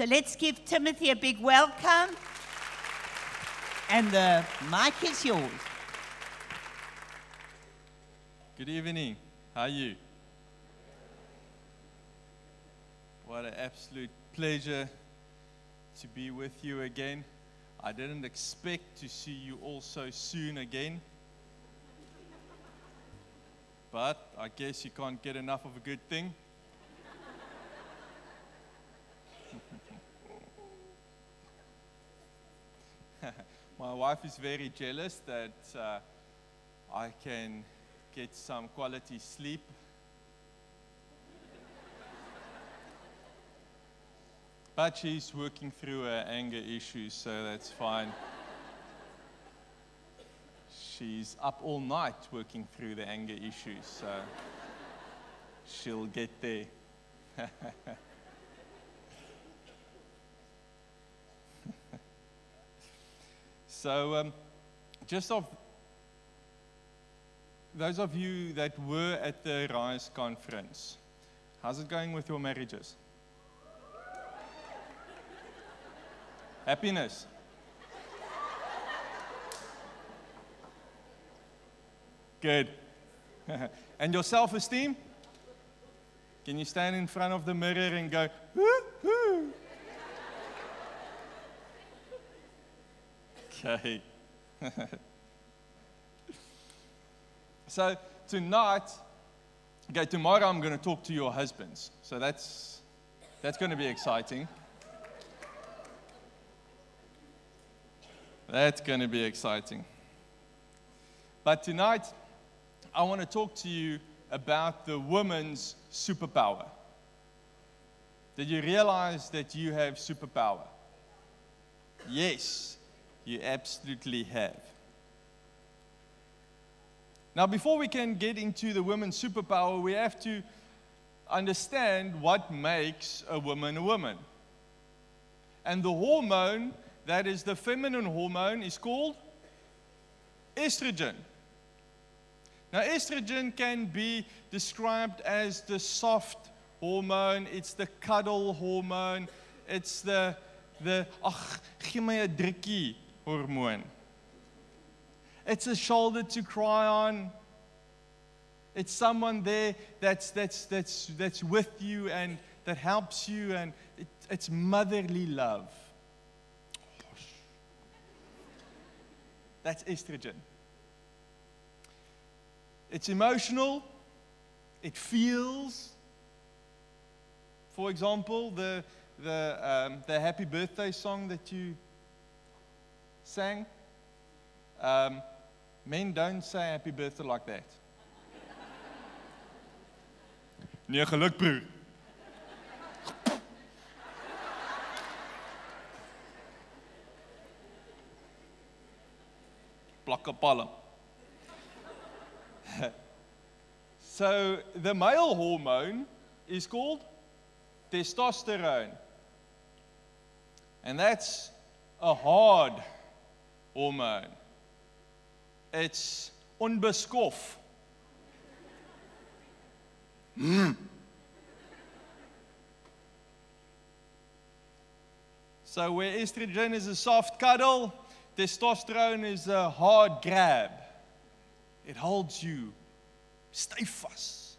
let's give Timothy a big welcome. And the mic is yours. Good evening. How are you? What an absolute pleasure to be with you again. I didn't expect to see you all so soon again. But I guess you can't get enough of a good thing. My wife is very jealous that I can get some quality sleep. But she's working through her anger issues, so that's fine. She's up all night working through the anger issues, so she'll get there. So, just of those of you that were at the RISE conference, how's it going with your marriages? Happiness? Good. And your self-esteem? Can you stand in front of the mirror and go, woo-hoo? Okay. So tonight, okay, tomorrow I'm going to talk to your husbands. So that's going to be exciting. That's going to be exciting. But tonight, I want to talk to you about the woman's superpower. Did you realize that you have superpower? Yes, you absolutely have. Now, before we can get into the woman's superpower, we have to understand what makes a woman a woman. And the hormone that is the feminine hormone is called estrogen. Now, estrogen can be described as the soft hormone, it's the cuddle hormone, it's the ag, gee my 'n drukkie hormone. It's a shoulder to cry on. It's someone there that's with you and that helps you, and it's motherly love. That's estrogen. It's emotional. It feels. For example, the happy birthday song that you sang. Men don't say happy birthday like that. Nee, geluk broer. Plak 'n palm. So the male hormone is called testosterone. And that's a hard hormone. It's onbeskof. So where estrogen is a soft cuddle, testosterone is a hard grab. It holds you stay fast.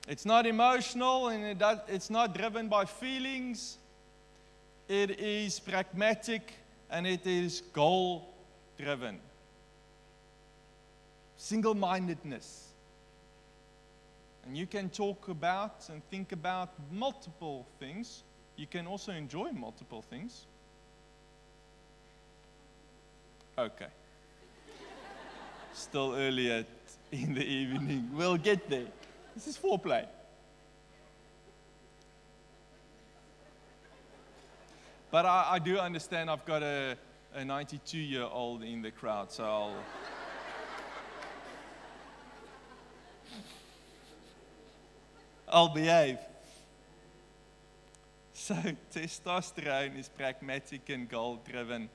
It's not emotional and it's not driven by feelings. It is pragmatic and it is goal-driven. Single-mindedness. And you can talk about and think about multiple things. You can also enjoy multiple things. Okay. Still early in the evening. We'll get there. This is foreplay. But I do understand I've got a 92-year-old in the crowd, so I'll behave. So testosterone is pragmatic and goal-driven.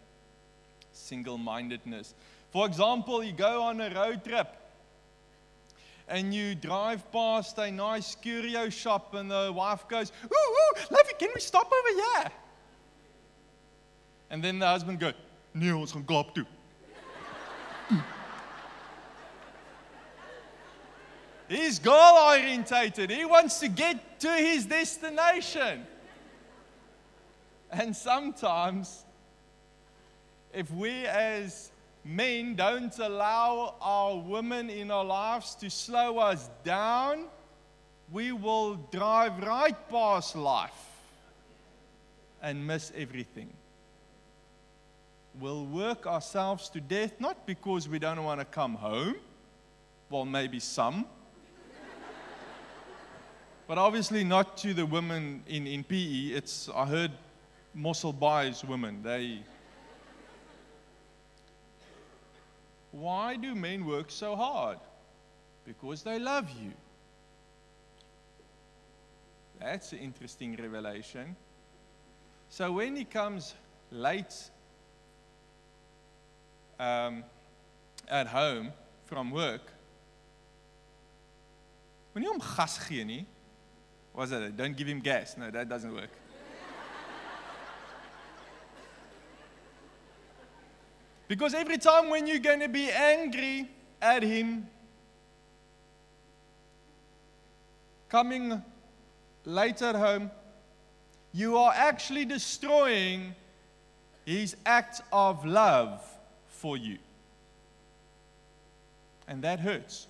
Single-mindedness. For example, you go on a road trip and you drive past a nice curio shop and the wife goes, ooh, ooh, lovey, can we stop over here? And then the husband goes, nee, ons gaan Kaap toe. He's goal-orientated. He wants to get to his destination. And sometimes, if we as men don't allow our women in our lives to slow us down, we will drive right past life and miss everything. We'll work ourselves to death, not because we don't want to come home, well, maybe some, but obviously not to the women in PE. I heard Mossel buys women. Why do men work so hard? Because they love you. That's an interesting revelation. So when he comes late at home from work, when you gas gee nie, what's that? Don't give him gas. No, that doesn't work. Because every time when you're going to be angry at him, coming late at home, you are actually destroying his act of love for you. And that hurts.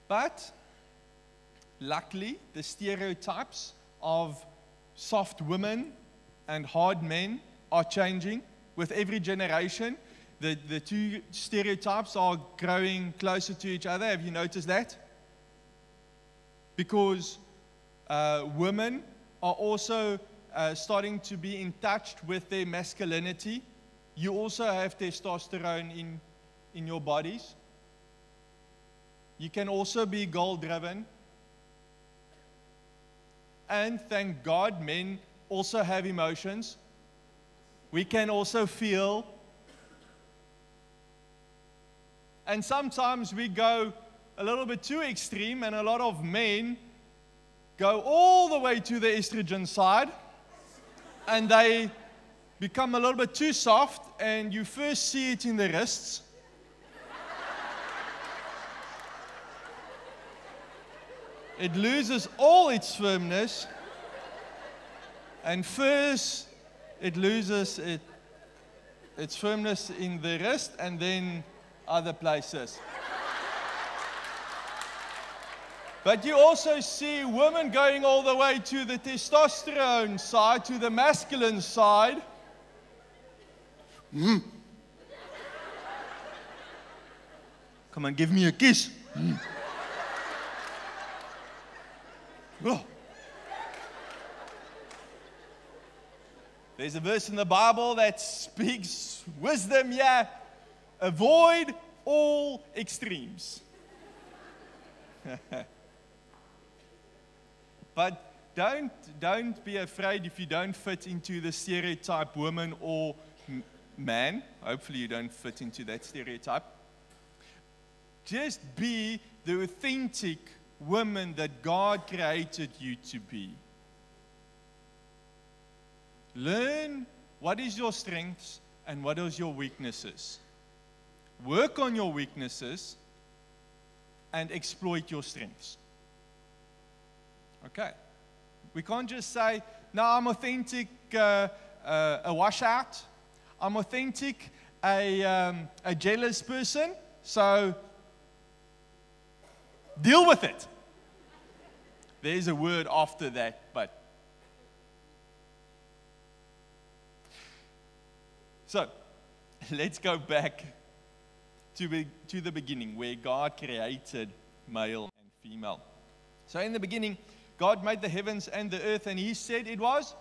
But, luckily, the stereotypes of soft women and hard men are changing with every generation. The two stereotypes are growing closer to each other. Have you noticed that? Because women are also starting to be in touch with their masculinity. You also have testosterone in your bodies. You can also be goal-driven. And thank God, men also have emotions. We can also feel. And sometimes we go a little bit too extreme, and a lot of men go all the way to the estrogen side, and they become a little bit too soft, and you first see it in the wrists. It loses all its firmness, and first it loses its firmness in the wrist and then other places. But you also see women going all the way to the testosterone side, to the masculine side. Come on, give me a kiss. Oh. There's a verse in the Bible that speaks wisdom here. Avoid all extremes. But don't be afraid if you don't fit into the stereotype woman or man. Hopefully you don't fit into that stereotype. Just be the authentic woman that God created you to be. Learn what is your strengths and what is your weaknesses. Work on your weaknesses and exploit your strengths. Okay. We can't just say, no, I'm authentic, a washout. I'm authentic, a jealous person. So, deal with it. There's a word after that, but. So, let's go back to the beginning where God created male and female. So in the beginning, God made the heavens and the earth, and He said it was.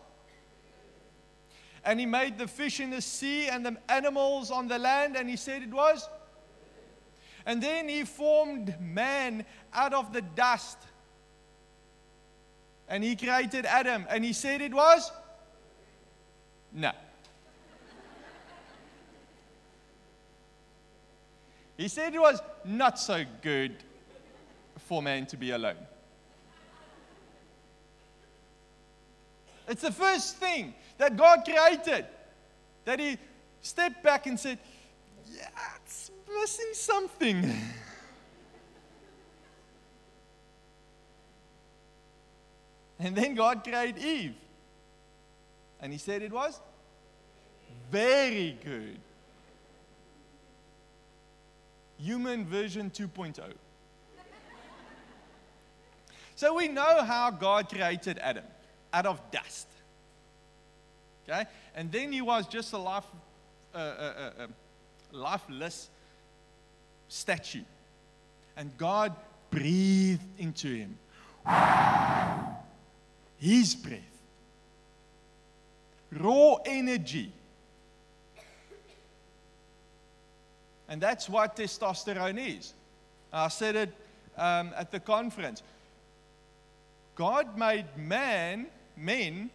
And He made the fish in the sea and the animals on the land, and He said it was. And then He formed man out of the dust. And He created Adam, and He said it was. No. He said it was not so good for man to be alone. It's the first thing that God created, that He stepped back and said, yeah, it's missing something. And then God created Eve. And He said it was very good. Human version 2.0. So we know how God created Adam, out of dust. Okay? And then he was just a lifeless statue. And God breathed into him His breath. Raw energy. And that's what testosterone is. I said it at the conference. God made men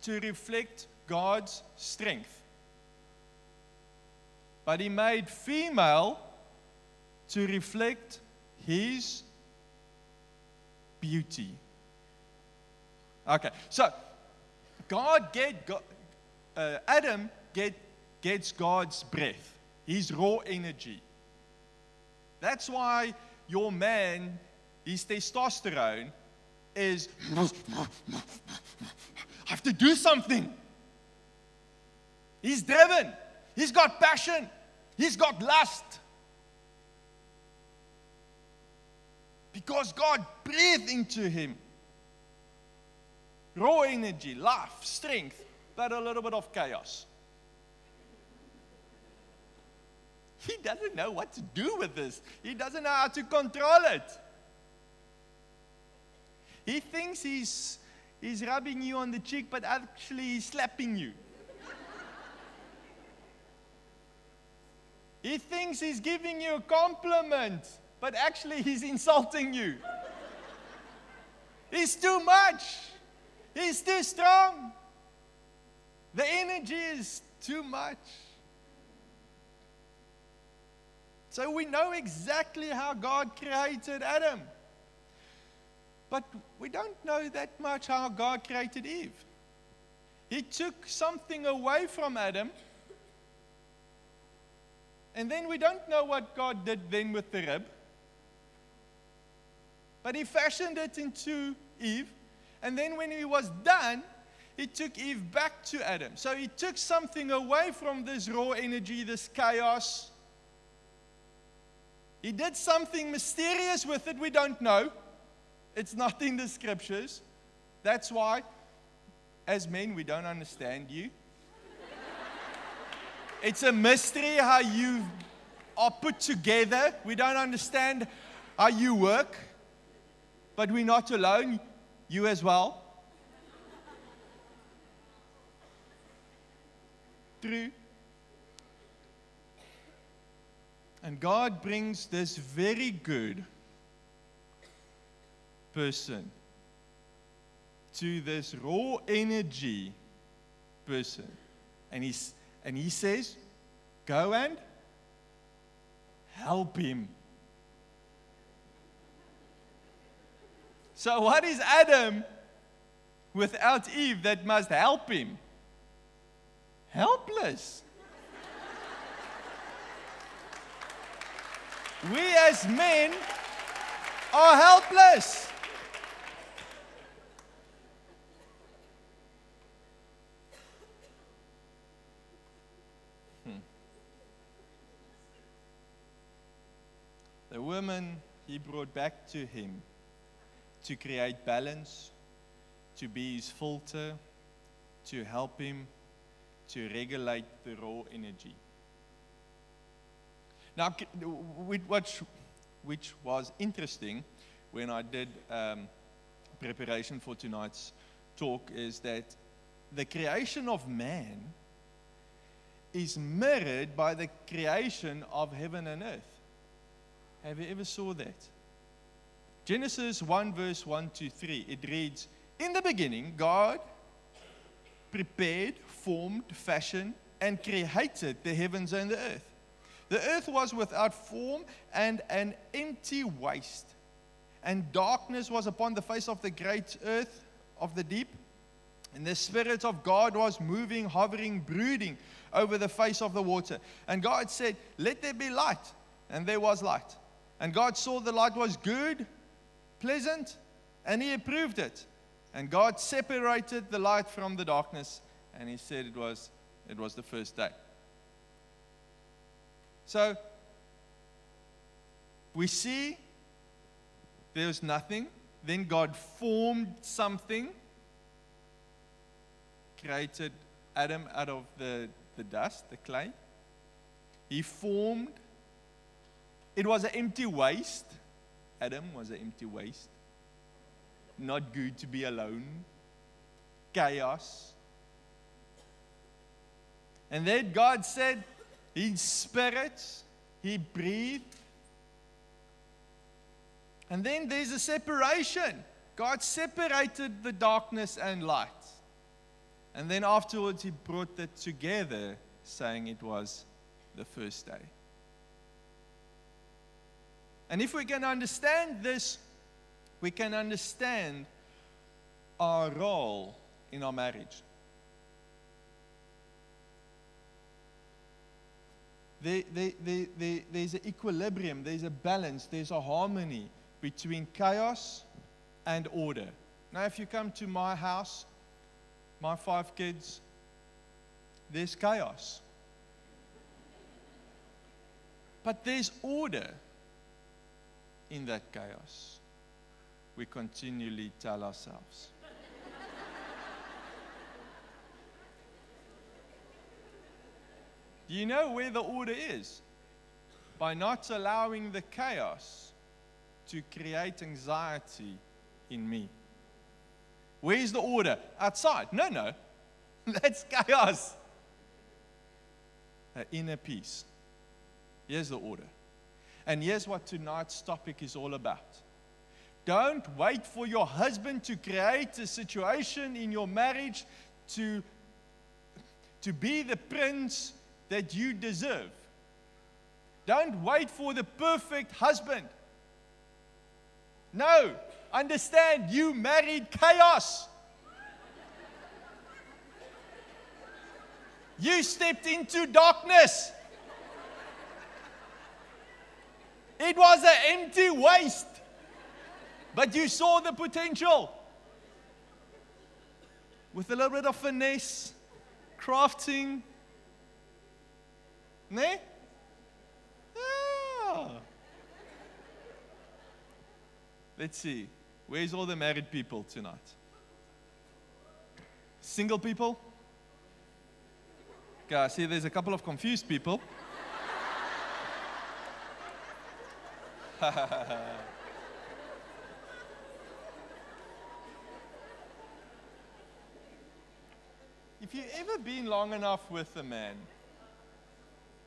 to reflect God's strength. But He made female to reflect His beauty. Okay, so Adam gets God's breath, His raw energy. That's why your man, his testosterone, is I have to do something. He's driven. He's got passion. He's got lust. Because God breathed into him raw energy, life, strength, but a little bit of chaos. He doesn't know what to do with this. He doesn't know how to control it. He thinks he's rubbing you on the cheek, but actually he's slapping you. He thinks he's giving you a compliment, but actually he's insulting you. He's too much. He's too strong. The energy is too much. So we know exactly how God created Adam. But we don't know that much how God created Eve. He took something away from Adam. And then we don't know what God did then with the rib. But He fashioned it into Eve. And then when He was done, He took Eve back to Adam. So He took something away from this raw energy, this chaos. He did something mysterious with it we don't know. It's not in the scriptures. That's why, as men, we don't understand you. It's a mystery how you are put together. We don't understand how you work. But we're not alone. You as well. True. And God brings this very good person to this raw energy person. And he says, go and help him. So what is Adam without Eve that must help him? Helpless. We as men are helpless. The woman He brought back to him to create balance, to be his filter, to help him, to regulate the raw energy. Now, which was interesting when I did preparation for tonight's talk, is that the creation of man is mirrored by the creation of heaven and earth. Have you ever saw that? Genesis 1 verse 1 to 3, it reads, in the beginning, God prepared, formed, fashioned, and created the heavens and the earth. The earth was without form and an empty waste, and darkness was upon the face of the great earth of the deep. And the Spirit of God was moving, hovering, brooding over the face of the water. And God said, "Let there be light." And there was light. And God saw the light was good, pleasant, and He approved it. And God separated the light from the darkness, and He said it was the first day. So, we see there's nothing. Then God formed something, created Adam out of the dust, the clay. He formed. It was an empty waste. Adam was an empty waste. Not good to be alone. Chaos. And then God said, His Spirit, He breathed. And then there's a separation. God separated the darkness and light. And then afterwards He brought it together, saying it was the first day. And if we can understand this, we can understand our role in our marriage. There's an equilibrium, there's a balance, there's a harmony between chaos and order. Now, if you come to my house, my 5 kids, there's chaos. But there's order in that chaos. We continually tell ourselves. Do you know where the order is? By not allowing the chaos to create anxiety in me. Where's the order? Outside? No. That's chaos. An inner peace. Here's the order. And here's what tonight's topic is all about. Don't wait for your husband to create a situation in your marriage to be the prince that you deserve. Don't wait for the perfect husband. No, understand, you married chaos. You stepped into darkness. It was an empty waste, but you saw the potential. With a little bit of finesse, crafting. Ne? Yeah. Let's see. Where's all the married people tonight? Single people? Okay, I see there's a couple of confused people. If you've ever been long enough with a man,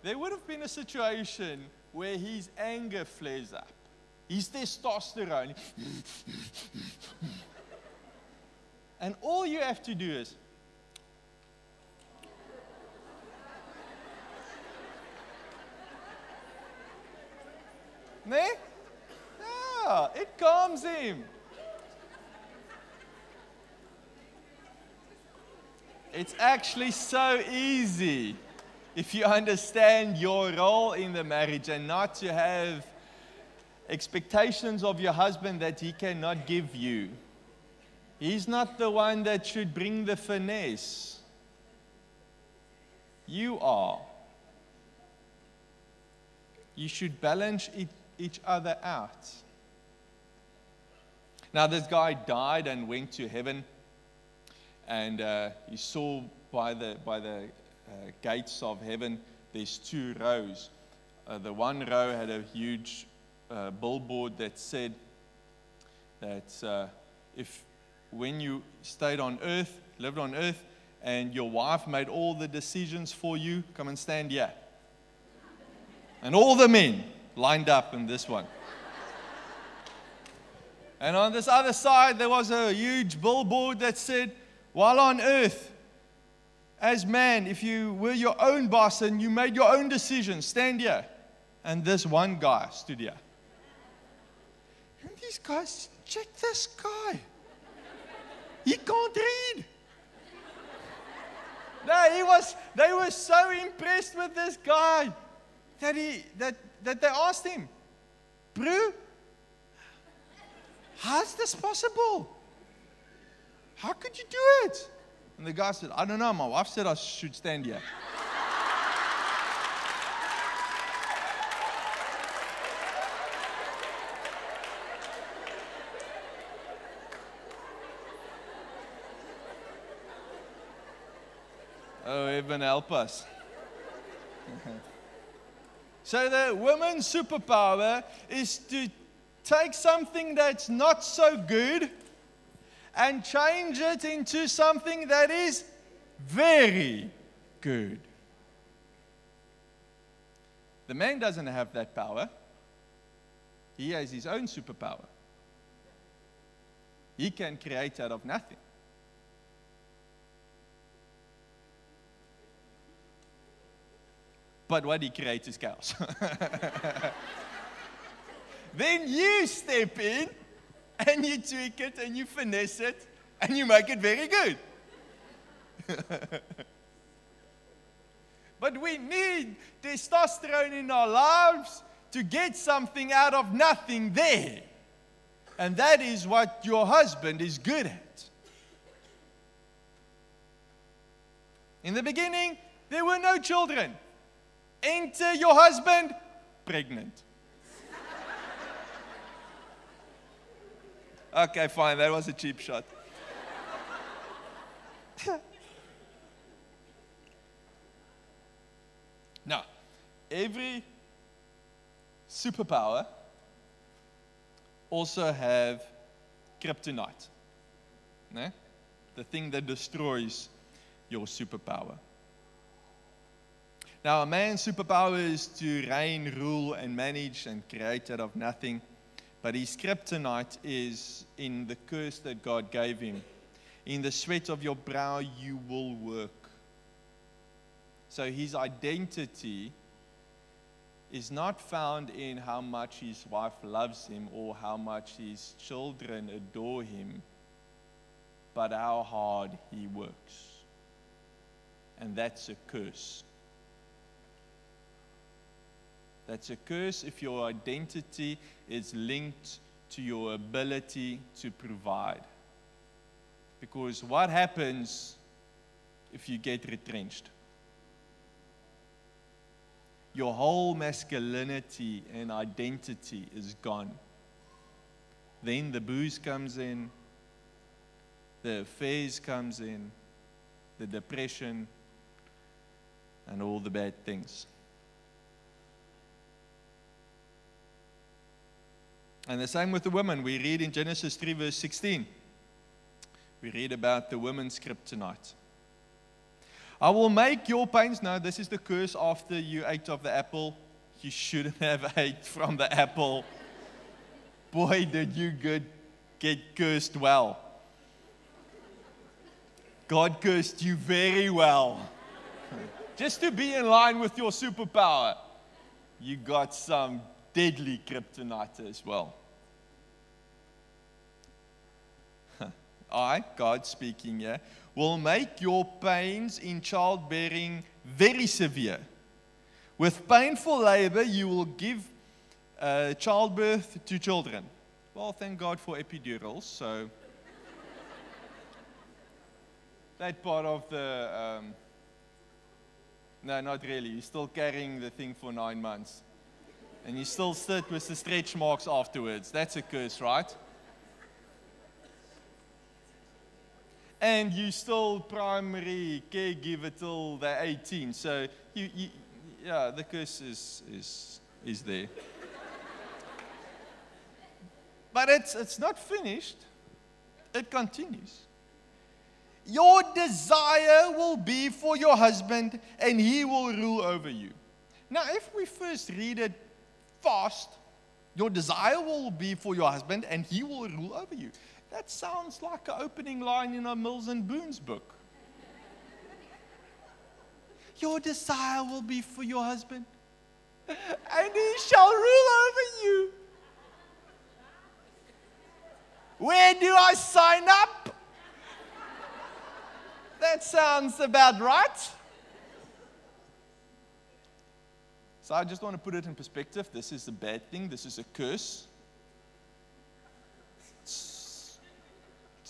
there would have been a situation where his anger flares up. His testosterone. And all you have to do is, ne? Yeah, it calms him. It's actually so easy if you understand your role in the marriage and not to have expectations of your husband that he cannot give you. He's not the one that should bring the finesse. You are. You should balance each other out. Now, this guy died and went to heaven, and he saw by the gates of heaven, there's 2 rows. The one row had a huge billboard that said that when you stayed on earth, lived on earth, and your wife made all the decisions for you, come and stand here. And all the men lined up in this one. And on this other side, there was a huge billboard that said, while on earth, as man, if you were your own boss and you made your own decisions, stand here. And this one guy stood here. And these guys, check this guy. He can't read. No, they were so impressed with this guy that they asked him, "Bro, how's this possible? How could you do it?" And the guy said, "I don't know, my wife said I should stand here." Oh, heaven help us. So the woman's superpower is to take something that's not so good and change it into something that is very good. The man doesn't have that power. He has his own superpower. He can create out of nothing. But what he creates is chaos. Then you step in and you tweak it and you finesse it and you make it very good. But we need testosterone in our lives to get something out of nothing there. And that is what your husband is good at. In the beginning, there were no children. Enter your husband, pregnant. Okay, fine, that was a cheap shot. Now, every superpower also have kryptonite. Ne? The thing that destroys your superpower. Now, a man's superpower is to reign, rule, and manage and create out of nothing. But his kryptonite is in the curse that God gave him. In the sweat of your brow you will work. So his identity is not found in how much his wife loves him or how much his children adore him, but how hard he works. And that's a curse. That's a curse if your identity is linked to your ability to provide. Because what happens if you get retrenched? Your whole masculinity and identity is gone. Then the booze comes in, the affairs comes in, the depression, and all the bad things. And the same with the woman. We read in Genesis 3 verse 16. We read about the woman's kryptonite. I will make your pains. No, this is the curse after you ate of the apple. You shouldn't have ate from the apple. Boy, did you get cursed well. God cursed you very well. Just to be in line with your superpower, you got some deadly kryptonite as well. I, God speaking here, will make your pains in childbearing very severe. With painful labor, you will give childbirth to children. Well, thank God for epidurals, so that part of the, no, not really. You're still carrying the thing for 9 months. And you still sit with the stretch marks afterwards. That's a curse, right? And you still primary caregiver till they're 18. So, yeah, the curse is there. But it's not finished. It continues. Your desire will be for your husband, and he will rule over you. Now, if we first read it fast, your desire will be for your husband, and he will rule over you. That sounds like an opening line in a Mills and Boon's book. Your desire will be for your husband, and he shall rule over you. Where do I sign up? That sounds about right. So I just want to put it in perspective. This is a bad thing. This is a curse. It's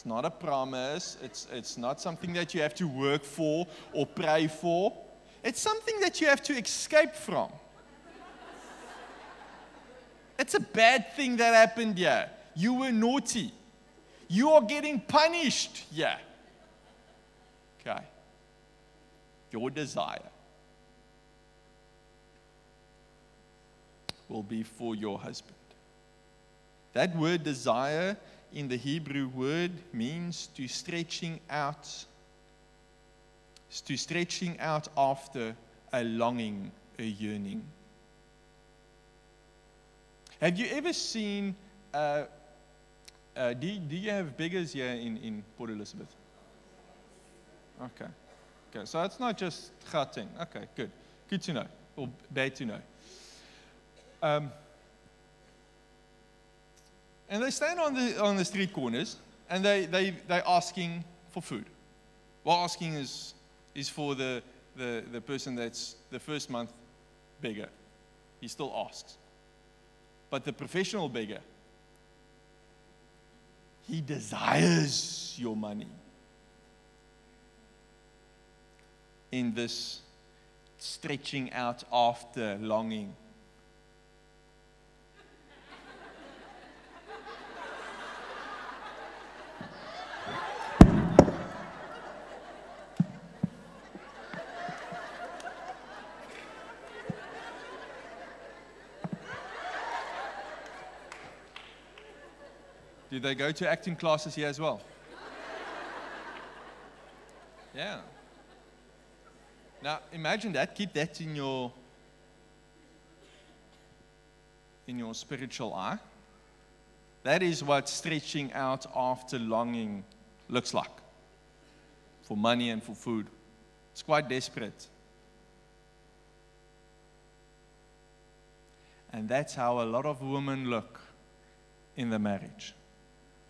not a promise. It's not something that you have to work for or pray for. It's something that you have to escape from. It's a bad thing that happened here. You were naughty. You are getting punished here. Okay. Your desire will be for your husband. That word desire in the Hebrew word means to stretching out after a longing, a yearning. Have you ever seen, do you have beggars here in Port Elizabeth? Okay, so it's not just Gauteng. Okay, good to know, or bad to know. And they stand on the street corners, and they're asking for food. Well, asking is for the person that's the first month beggar. He still asks. But the professional beggar, he desires your money. In this stretching out after longing. Do they go to acting classes here as well? Yeah. Now, imagine that. Keep that in your spiritual eye. That is what stretching out after longing looks like. For money and for food. It's quite desperate. And that's how a lot of women look in the marriage.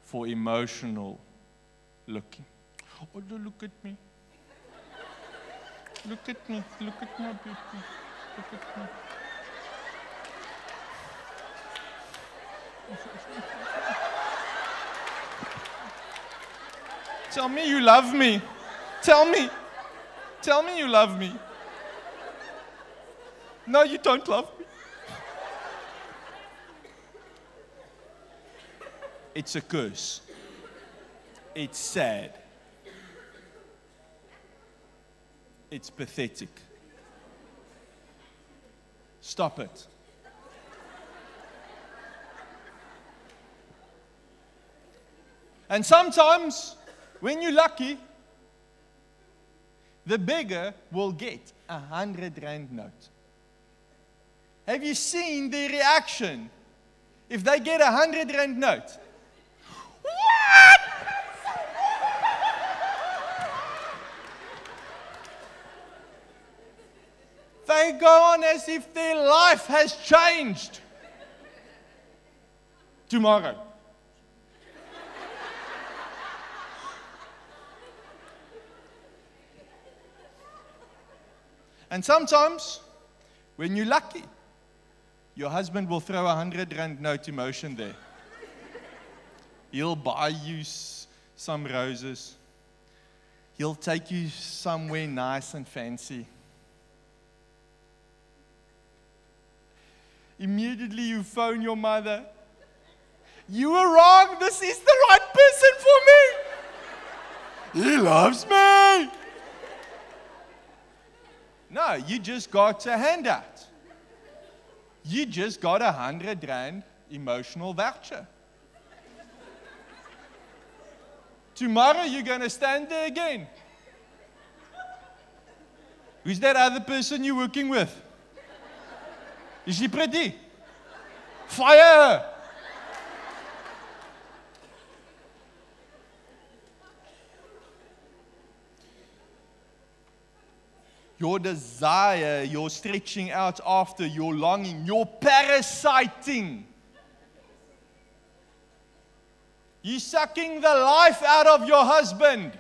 For emotional looking. Oh, look at me. Look at me. Look at my beauty. Look at me. Tell me you love me. Tell me. Tell me you love me. No, you don't love me. It's a curse. It's sad. It's pathetic. Stop it. And sometimes, when you're lucky, the beggar will get a 100 Rand note. Have you seen the reaction if they get a 100 Rand note? What? They go on as if their life has changed tomorrow. And sometimes, when you're lucky, your husband will throw a 100 Rand note emotion there. He'll buy you some roses. He'll take you somewhere nice and fancy. Immediately you phone your mother. You were wrong. This is the right person for me. He loves me. No, you just got a handout. You just got a 100 Rand emotional voucher. Tomorrow you're going to stand there again. Who's that other person you're working with? Is she pretty? Fire her. your desire, your stretching out after, your longing, your parasiting. You're sucking the life out of your husband.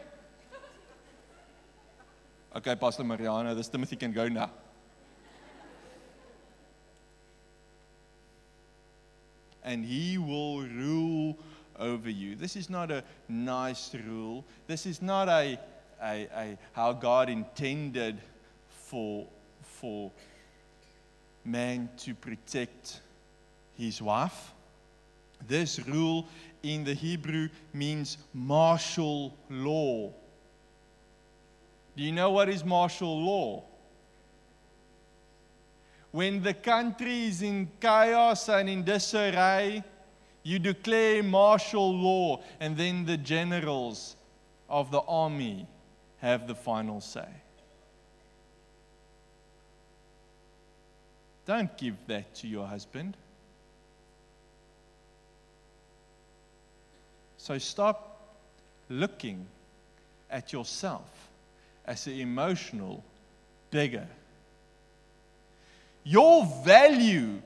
Okay, Pastor Mariana, this Timothy can go now. And he will rule over you. This is not a nice rule. This is not a how God intended for man to protect his wife. This rule in the Hebrew means martial law. Do you know what is martial law? When the country is in chaos and in disarray, you declare martial law, and then the generals of the army have the final say. Don't give that to your husband. So stop looking at yourself as an emotional beggar. Your value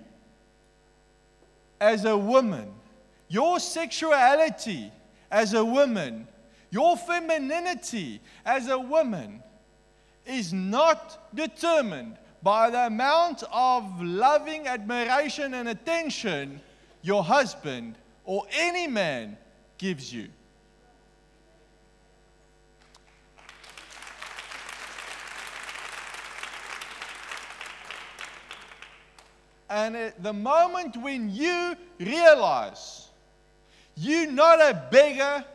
as a woman, your sexuality as a woman, your femininity as a woman is not determined by the amount of loving admiration and attention your husband or any man gives you. And at the moment when you realize you're not a beggar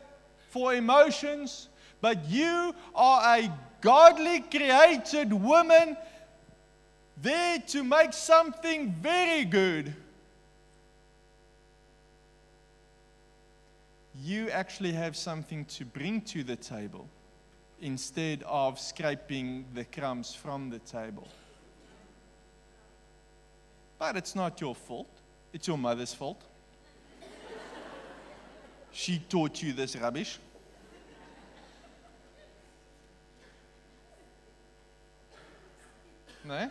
for emotions, but you are a godly created woman there to make something very good, you actually have something to bring to the table instead of scraping the crumbs from the table. But it's not your fault. It's your mother's fault. She taught you this rubbish. No?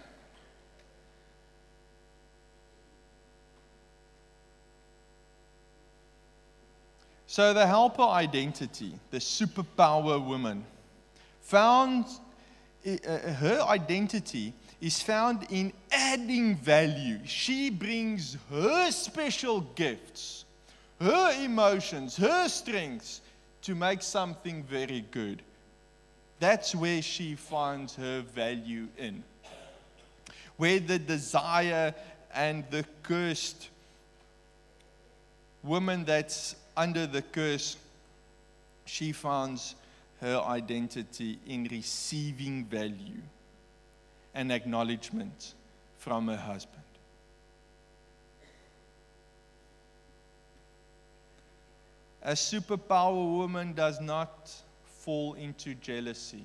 So the helper identity, the superpower woman, her identity is found in adding value. She brings her special gifts, her emotions, her strengths to make something very good. That's where she finds her value in. Where the desire and the cursed woman that's under the curse, she finds her identity in receiving value and acknowledgement from her husband. A superpower woman does not fall into jealousy.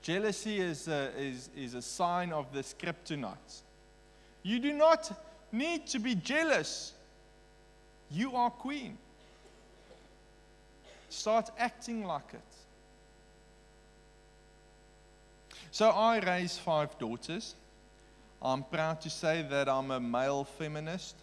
Jealousy is a sign of this kryptonite. You do not need to be jealous. You are queen. Start acting like it. So I raised 5 daughters. I'm proud to say that I'm a male feminist.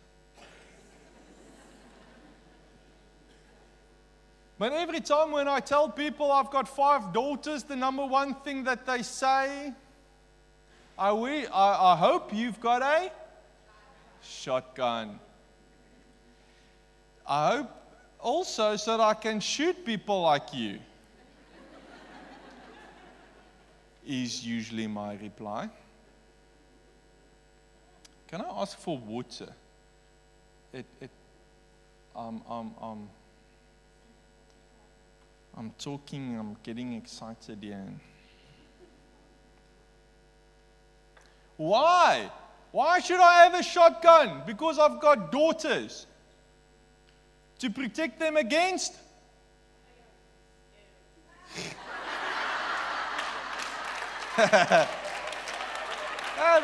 But every time when I tell people I've got 5 daughters, the number one thing that they say, I hope you've got a shotgun. I hope also so that I can shoot people like you, is usually my reply. Can I ask for water? I'm talking, I'm getting excited here. Why? Why should I have a shotgun? Because I've got daughters. To protect them against?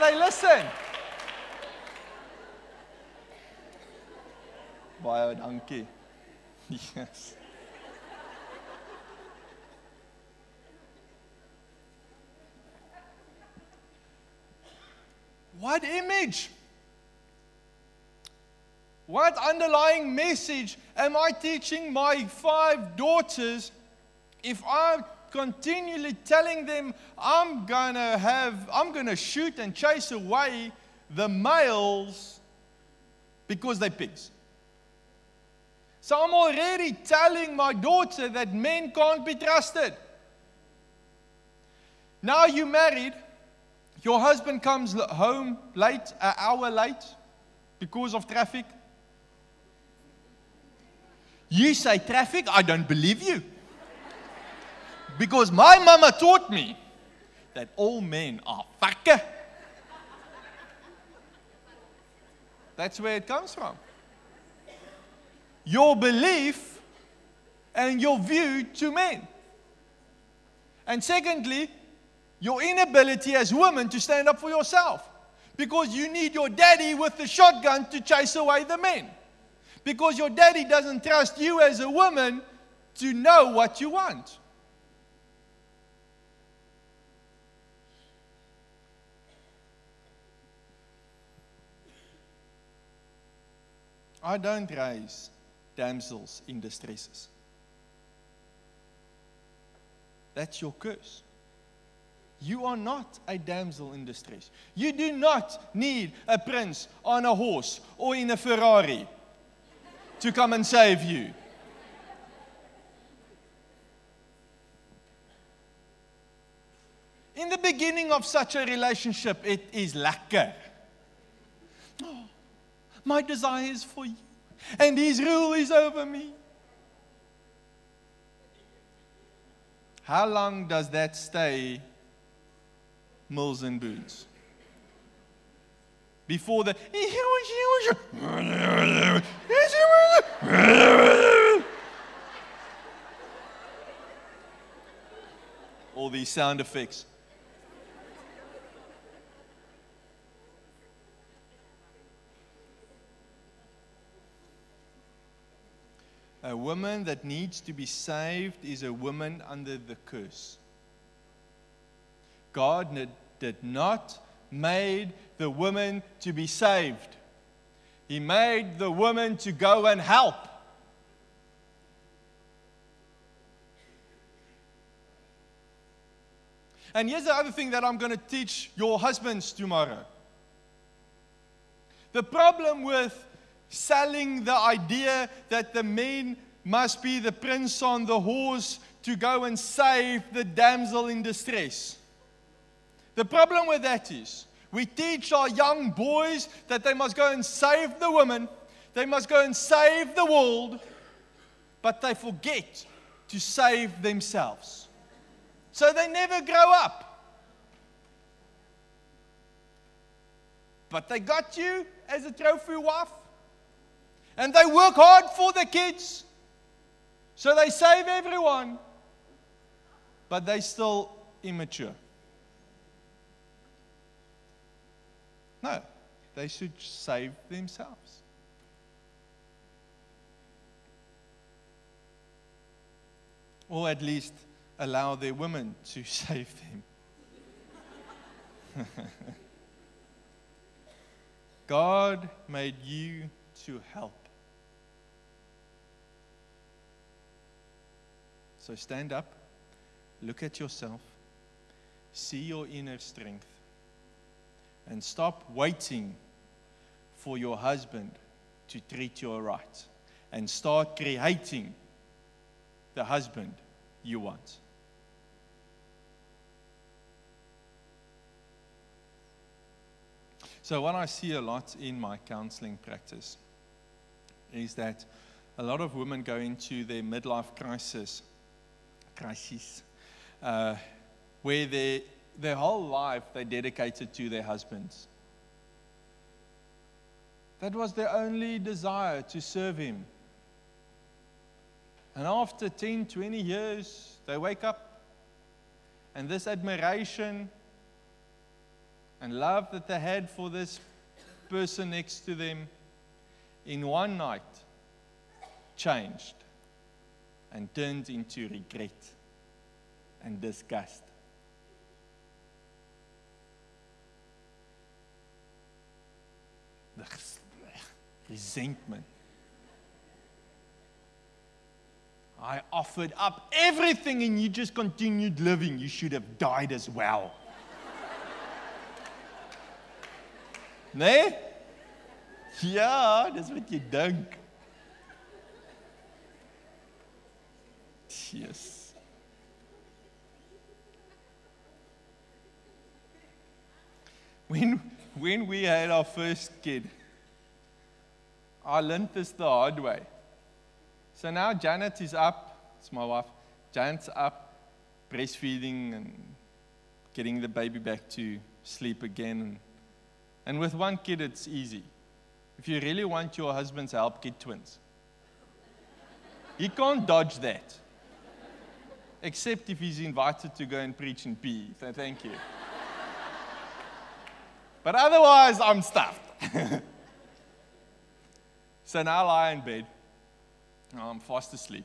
They listen. Baie dankie. Yes. What image? What underlying message am I teaching my 5 daughters if I'm continually telling them I'm gonna shoot and chase away the males because they're pigs? So I'm already telling my daughter that men can't be trusted. Now you're married, your husband comes home late, an hour late, because of traffic. You say traffic, I don't believe you. Because my mama taught me that all men are fucker. That's where it comes from. Your belief and your view to men. And secondly, your inability as women to stand up for yourself. Because you need your daddy with the shotgun to chase away the men. Because your daddy doesn't trust you as a woman to know what you want. I don't raise damsels in distresses. That's your curse. You are not a damsel in distress. You do not need a prince on a horse or in a Ferrari to come and save you. In the beginning of such a relationship, it is lekker. Oh, my desire is for you, and His rule is over me. How long does that stay Mills and Boons? Before the all these sound effects. A woman that needs to be saved is a woman under the curse. God did not made the woman to be saved. He made the woman to go and help. And here's the other thing that I'm going to teach your husbands tomorrow. The problem with selling the idea that the men must be the prince on the horse to go and save the damsel in distress. The problem with that is, we teach our young boys that they must go and save the woman, they must go and save the world, but they forget to save themselves. So they never grow up. But they got you as a trophy wife, and they work hard for the kids, so they save everyone, but they're still immature. No, they should save themselves. Or at least allow their women to save them. God made you to help. So stand up, look at yourself, see your inner strength, and stop waiting for your husband to treat you right, and start creating the husband you want. So what I see a lot in my counseling practice is that a lot of women go into their midlife crisis, where their whole life they dedicated to their husbands. That was their only desire, to serve him. And after 10, 20 years, they wake up, and this admiration and love that they had for this person next to them in one night changed and turned into regret and disgust. the resentment. I offered up everything and you just continued living. You should have died as well. Nee? Ja, dis wat jy dink. Yes. When we had our first kid, I learned this the hard way. So now Janet is up, it's my wife, Janet's up, breastfeeding and getting the baby back to sleep again. And with one kid, it's easy. If you really want your husband's help, get twins. He can't dodge that. Except if he's invited to go and preach in PE. So thank you. But otherwise, I'm stuffed. So now I lie in bed. I'm fast asleep.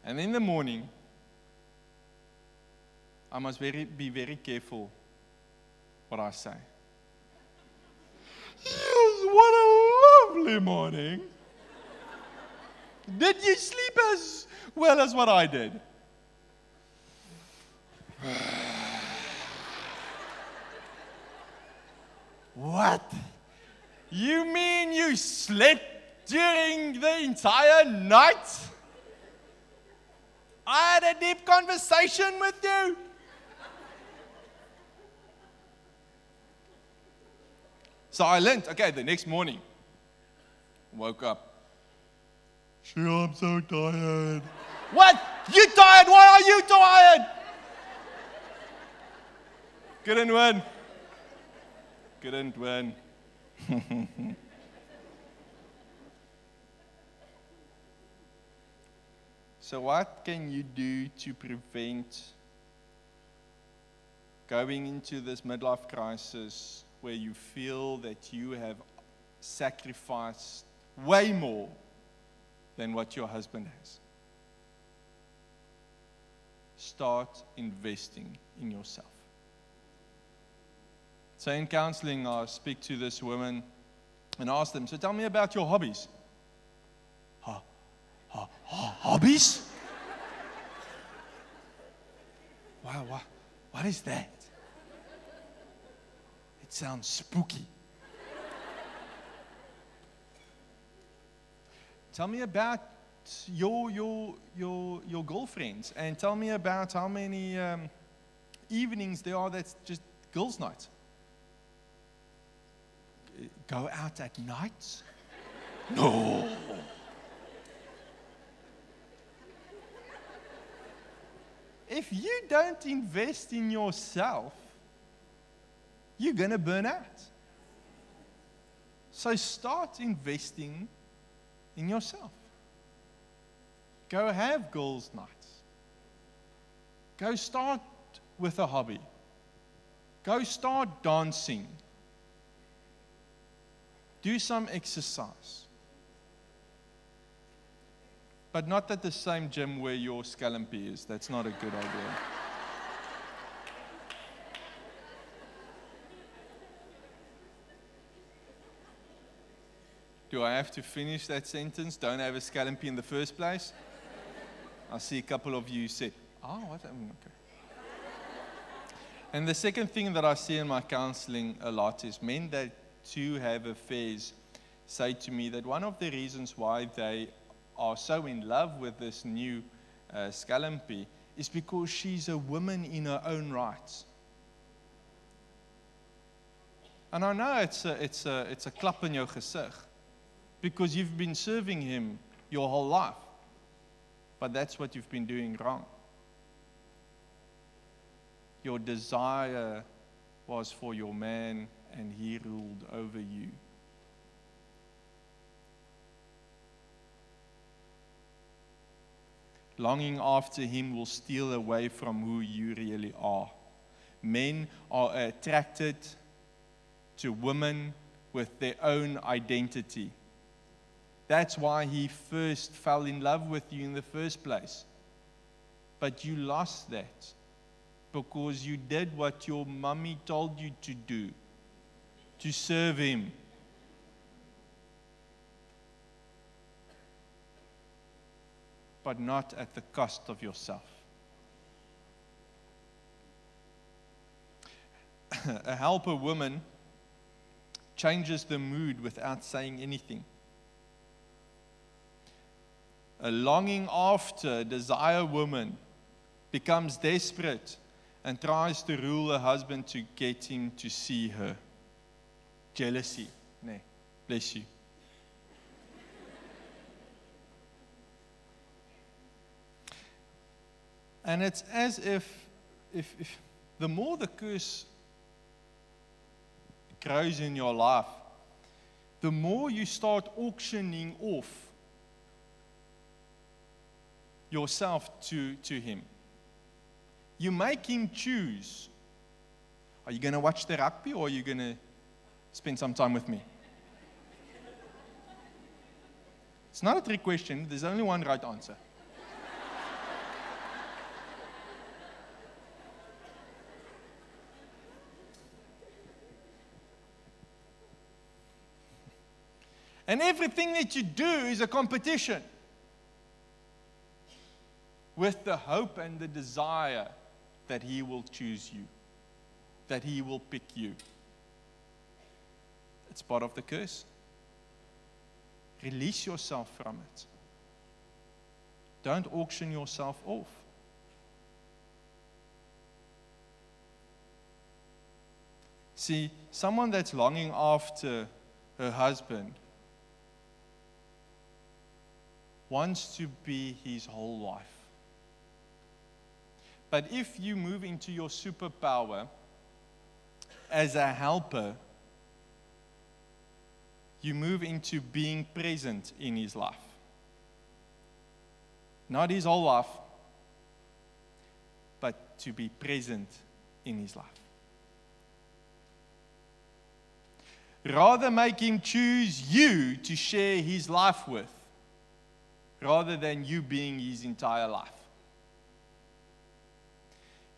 And in the morning, I must be very careful what I say. Yes, what a lovely morning. Did you sleep as well as what I did? What? You mean you slept during the entire night? I had a deep conversation with you. So I learned, okay, the next morning, woke up. Sure, I'm so tired. What? You tired? Why are you tired? Couldn't win. Couldn't win. So what can you do to prevent going into this midlife crisis where you feel that you have sacrificed way more than what your husband has? Start investing in yourself. So in counseling, I speak to this woman and ask them, so tell me about your hobbies. Hobbies? Wow, what is that? It sounds spooky. Tell me about your girlfriends, and tell me about how many evenings there are that's just girls' night. Go out at night? No. If you don't invest in yourself, you're going to burn out. So start investing in yourself. Go have girls' nights. Go start with a hobby. Go start dancing. Do some exercise. But not at the same gym where your scallopy is. That's not a good idea. Do I have to finish that sentence? Don't have a scallopy in the first place? I see a couple of you say, oh, what? Okay. And the second thing that I see in my counseling a lot is men that too have affairs say to me that one of the reasons why they are so in love with this new scallopy is because she's a woman in her own right. And I know it's a klap in jou gesig because you've been serving him your whole life. But that's what you've been doing wrong. Your desire was for your man and he ruled over you. Longing after him will steal away from who you really are. Men are attracted to women with their own identity. That's why he first fell in love with you in the first place. But you lost that because you did what your mommy told you to do. to serve Him. But not at the cost of yourself. A helper woman changes the mood without saying anything. A longing after, desire woman becomes desperate and tries to rule her husband to get him to see her. Jealousy. Nee, bless you. And it's as if the more the curse grows in your life, the more you start auctioning off yourself to Him. You make Him choose. Are you going to watch the rugby or are you going to spend some time with me? It's not a trick question. There's only one right answer. And everything that you do is a competition with the hope and the desire that He will choose you, that He will pick you. It's part of the curse. Release yourself from it. Don't auction yourself off. See, someone that's longing after her husband wants to be his whole life. But if you move into your superpower as a helper, you move into being present in his life. Not his whole life, but to be present in his life. Rather make him choose you to share his life with, rather than you being his entire life.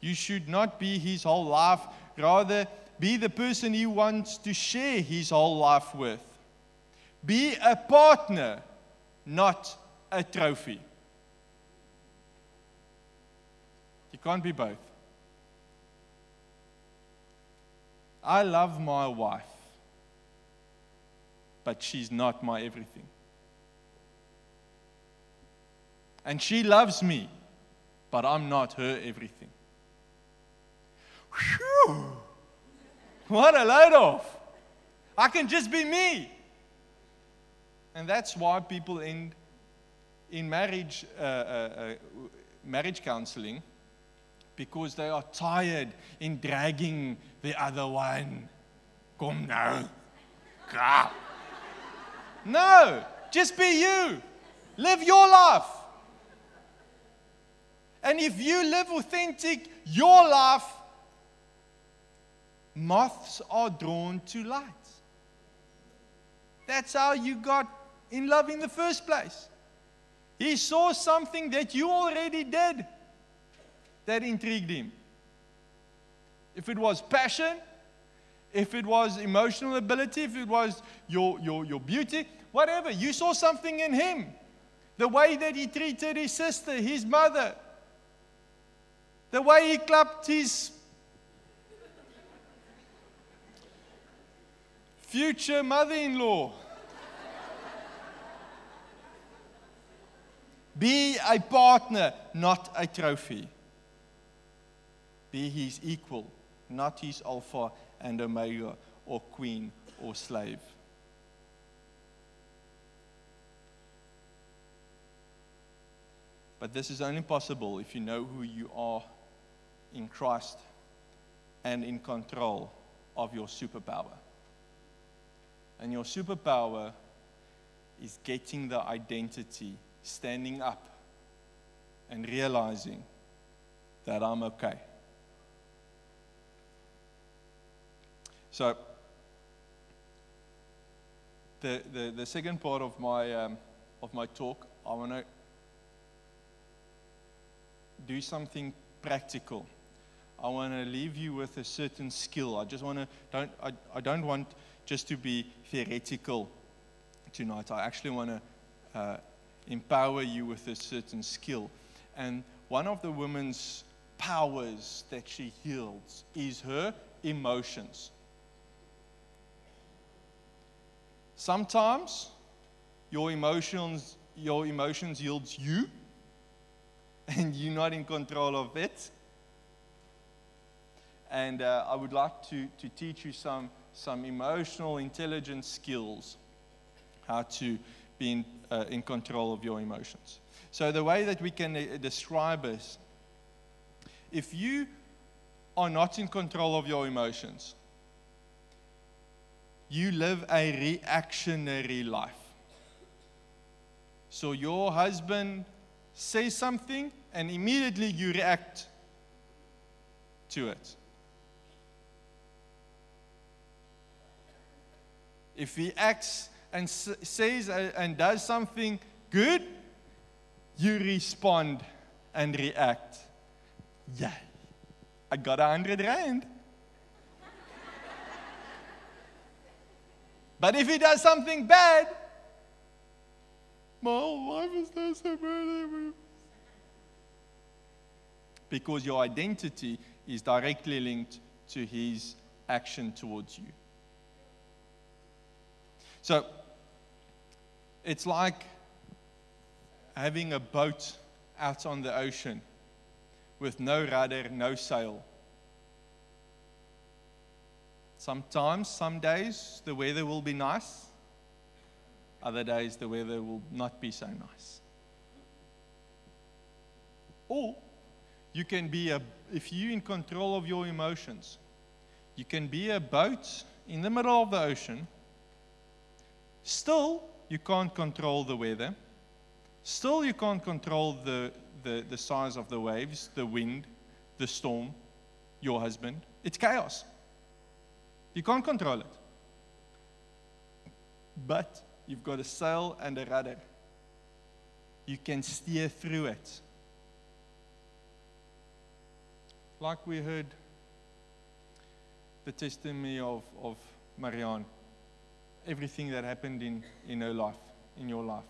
You should not be his whole life, rather be the person he wants to share his whole life with. Be a partner, not a trophy. You can't be both. I love my wife, but she's not my everything. And she loves me, but I'm not her everything. Whew! What a load off. I can just be me. And that's why people end in marriage counseling, because they are tired in dragging the other one. Come now. Ga. No, just be you. Live your life. And if you live authentic, your life, moths are drawn to light. That's how you got in love in the first place. He saw something that you already did that intrigued him. If it was passion, if it was emotional ability, if it was your beauty, whatever, you saw something in him. The way that he treated his sister, his mother, the way he clapped his future mother-in-law. Be a partner, not a trophy. Be his equal, not his alpha and omega, or queen, or slave. But this is only possible if you know who you are in Christ and in control of your superpower. And your superpower is getting the identity, standing up and realizing that I'm okay. So, the second part of my talk, I want to do something practical. I want to leave you with a certain skill. I don't want just to be theoretical tonight. I actually want to empower you with a certain skill. And one of the woman's powers that she yields is her emotions. Sometimes your emotions yields you, and you're not in control of it. And I would like to teach you some emotional intelligence skills, how to be in control of your emotions. So the way that we can describe is, if you are not in control of your emotions, you live a reactionary life. So your husband says something, and immediately you react to it. If he acts and says and does something good, you respond and react. Yay, I got 100 rand. But if he does something bad, my whole life is not so bad. Because your identity is directly linked to his action towards you. So, it's like having a boat out on the ocean with no rudder, no sail. Sometimes, some days, the weather will be nice. Other days, the weather will not be so nice. Or, you can be if you're in control of your emotions, you can be a boat in the middle of the ocean. Still, you can't control the weather. Still, you can't control the size of the waves, the wind, the storm, your husband. It's chaos. You can't control it. But you've got a sail and a rudder. You can steer through it. Like we heard the testimony of Marianne. Everything that happened in her life, in your life.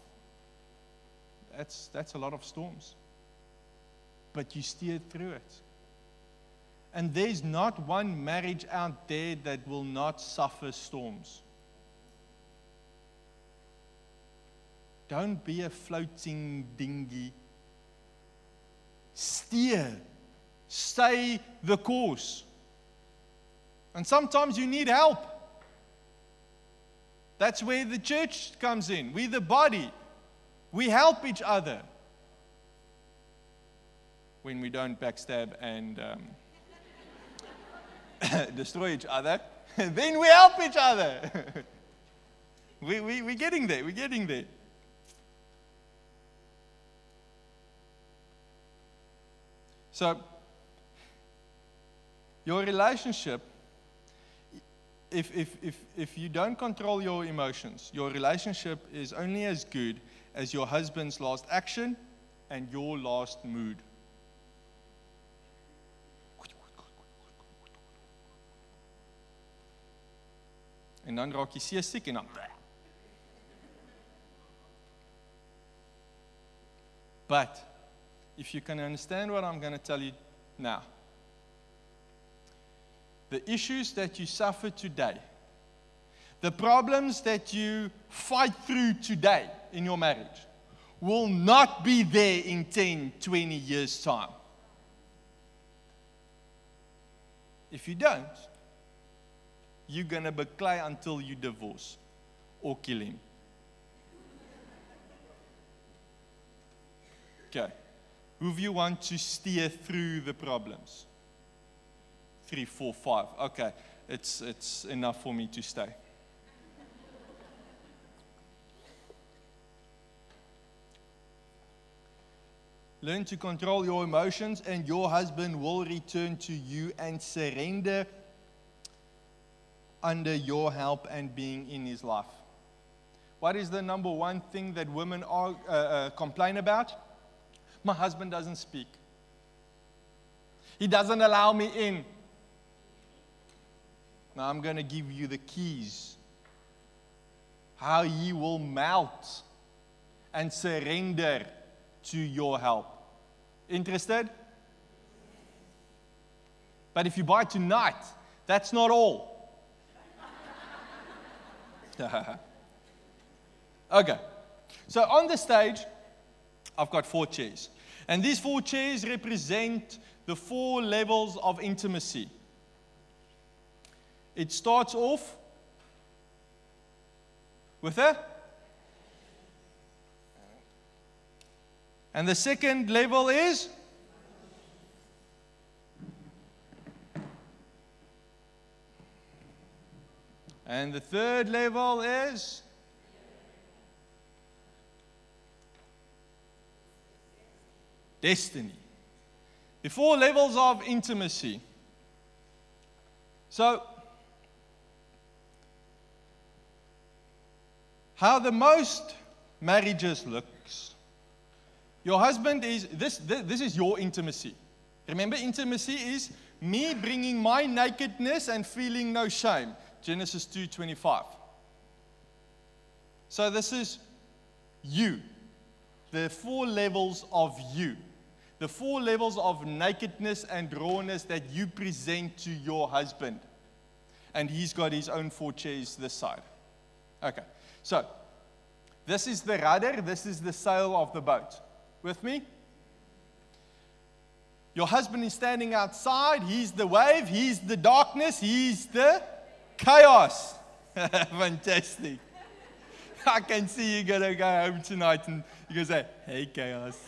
That's a lot of storms. But you steered through it. And there's not one marriage out there that will not suffer storms. Don't be a floating dinghy. Steer. Stay the course. And sometimes you need help. That's where the church comes in. We're the body. We help each other. When we don't backstab and destroy each other, then we help each other. We're getting there. We're getting there. So, your relationship, if you don't control your emotions, your relationship is only as good as your husband's last action and your last mood. En dan raak jy seesiek en dan. But if you can understand what I'm going to tell you now, the issues that you suffer today, the problems that you fight through today in your marriage, will not be there in 10, 20 years' time. If you don't, you're going to beclay until you divorce or kill him. Okay. Who of you want to steer through the problems? 3, 4, 5. Okay. It's enough for me to stay. Learn to control your emotions, and your husband will return to you and surrender under your help and being in his life. What is the number one thing that women complain about? My husband doesn't speak. He doesn't allow me in. Now I'm going to give you the keys. How he will melt and surrender to your help. Interested? But if you buy tonight, that's not all. Okay. So on the stage, I've got 4 chairs. And these 4 chairs represent the 4 levels of intimacy. It starts off with a. And the second level is. And the third level is. Destiny. The 4 levels of intimacy. So, how the most marriages looks. Your husband is, this is your intimacy. Remember, intimacy is me bringing my nakedness and feeling no shame. Genesis 2:25. So this is you. The 4 levels of you. The 4 levels of nakedness and rawness that you present to your husband. And he's got his own 4 chairs this side. Okay. So, this is the rudder, this is the sail of the boat. With me? Your husband is standing outside, he's the wave, he's the darkness, he's the chaos. Fantastic. I can see you're going to go home tonight and you're going to say, hey, chaos.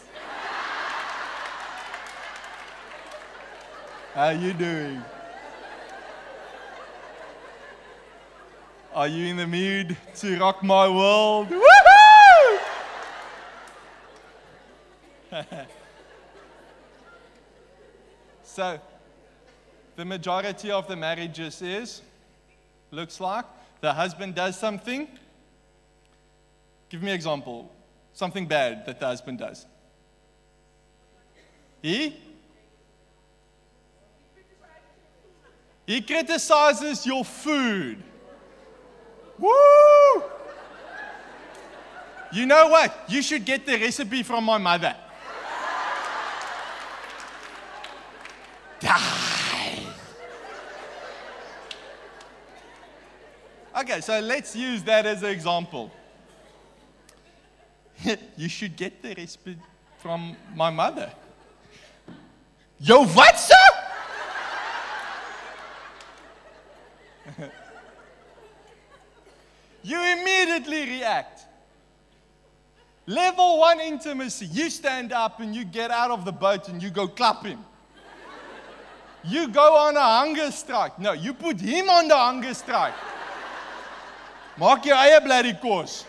How you doing? Are you in the mood to rock my world? Woohoo! So, the majority of the marriages looks like the husband does something. Give me an example. Something bad that the husband does. He criticizes your food. Woo! You know what? You should get the recipe from my mother. Die. Okay, so let's use that as an example. You should get the recipe from my mother. Yo, what, sir? You immediately react. Level 1 intimacy. You stand up and you get out of the boat and you go clap him. You go on a hunger strike. No, you put him on the hunger strike. Maak jou eie bloody kos.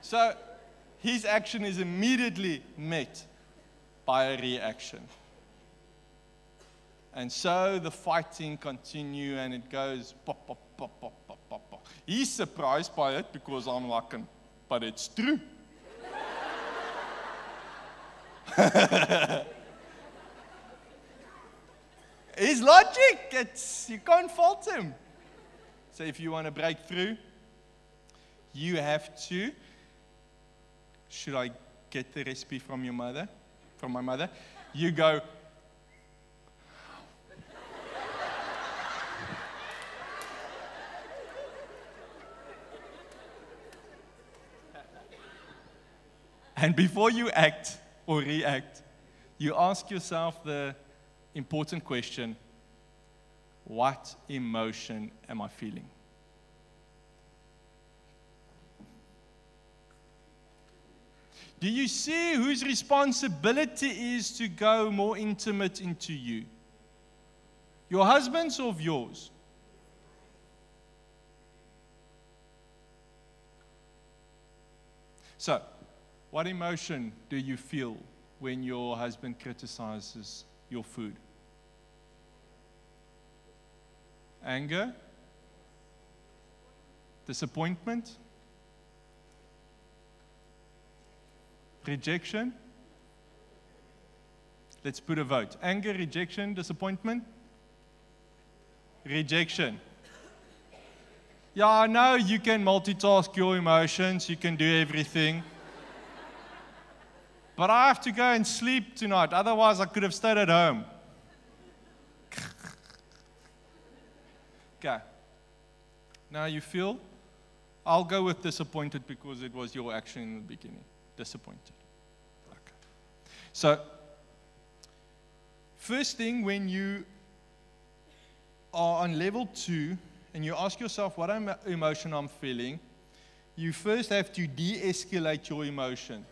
So, his action is immediately met by a reaction. And so the fighting continues and it goes pop, pop, pop, pop, pop, pop, pop. He's surprised by it because I'm like, but it's true. His logic, you can't fault him. So if you want to break through, you have to, should I get the recipe from your mother? From my mother? You go, and before you act or react, you ask yourself the important question, what emotion am I feeling? Do you see whose responsibility is to go more intimate into you? Your husband's or yours? So, what emotion do you feel when your husband criticizes your food? Anger? Disappointment? Rejection? Let's put a vote. Anger, rejection, disappointment? Rejection. Yeah, I know you can multitask your emotions, you can do everything. But I have to go and sleep tonight, otherwise I could have stayed at home. Okay. Now you feel? I'll go with disappointed because it was your action in the beginning. Disappointed. Okay. So, first thing, when you are on level 2 and you ask yourself what emotion I'm feeling, you first have to de-escalate your emotion.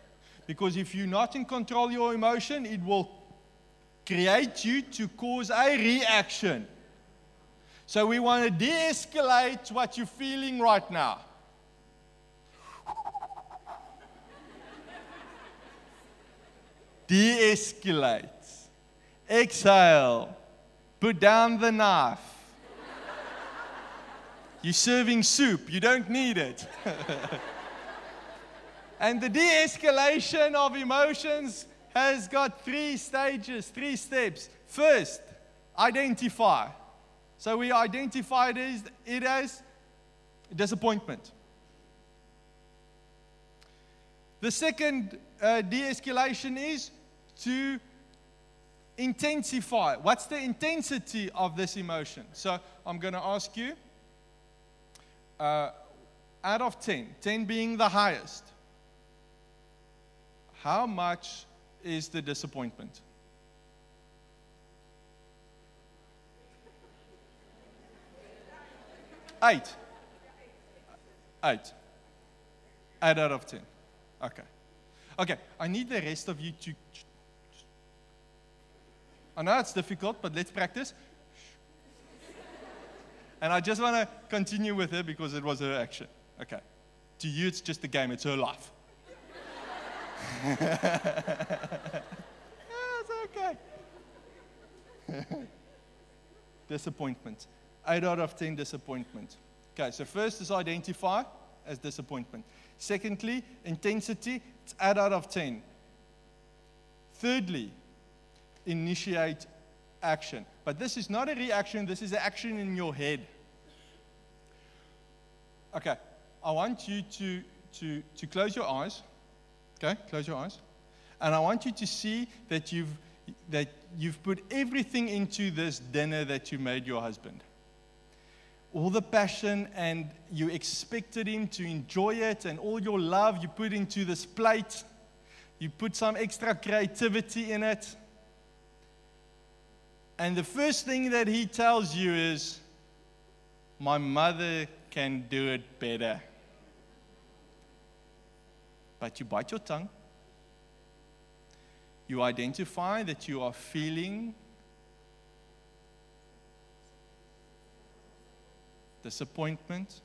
Because if you're not in control of your emotion, it will create you to cause a reaction. So we want to de-escalate what you're feeling right now. De-escalate. Exhale. Put down the knife. You're serving soup. You don't need it. And the de-escalation of emotions has got 3 stages, 3 steps. First, identify. So we identified it as disappointment. The second de-escalation is to intensify. What's the intensity of this emotion? So I'm going to ask you, out of 10, 10 being the highest, how much is the disappointment? 8. 8. 8 out of 10. Okay. Okay, I need the rest of you to... I know it's difficult, but let's practice. And I just want to continue with her because it was her action. Okay. To you, it's just a game. It's her life. It's okay. Disappointment. 8 out of 10 disappointment. Okay, so first is identify as disappointment. Secondly, intensity, it's 8 out of 10. Thirdly, initiate action. But this is not a reaction, this is an action in your head. Okay, I want you to close your eyes. Okay, close your eyes. And I want you to see that you've put everything into this dinner that you made your husband. All the passion, and you expected him to enjoy it, and all your love you put into this plate. You put some extra creativity in it. And the first thing that he tells you is, my mother can do it better. But you bite your tongue. You identify that you are feeling disappointment.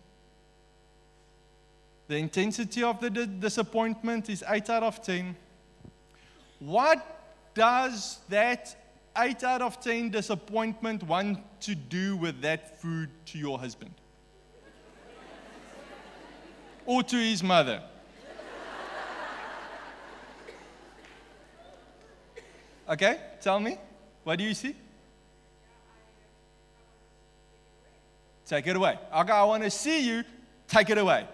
The intensity of the disappointment is 8 out of 10. What does that 8 out of 10 disappointment want to do with that food to your husband? Or to his mother? Okay, tell me. What do you see? Take it away. Okay, I want to see you take it away.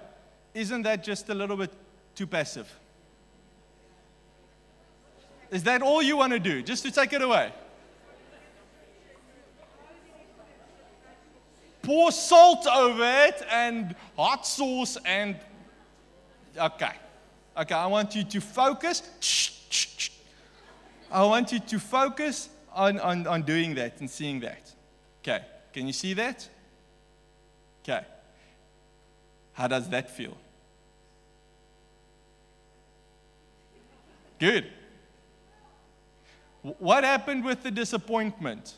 Isn't that just a little bit too passive? Is that all you want to do, just to take it away? Pour salt over it and hot sauce and... Okay. Okay, I want you to focus. I want you to focus on doing that and seeing that. Okay, can you see that? Okay. How does that feel? Good. What happened with the disappointment?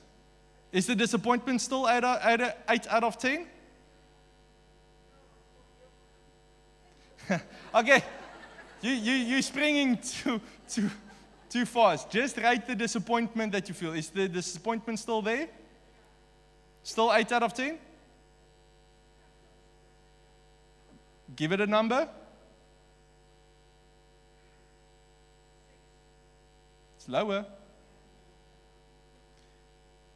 Is the disappointment still 8 out of 10? Okay, you're springing too fast. Just rate the disappointment that you feel. Is the disappointment still there? Still 8 out of 10? Give it a number. It's lower.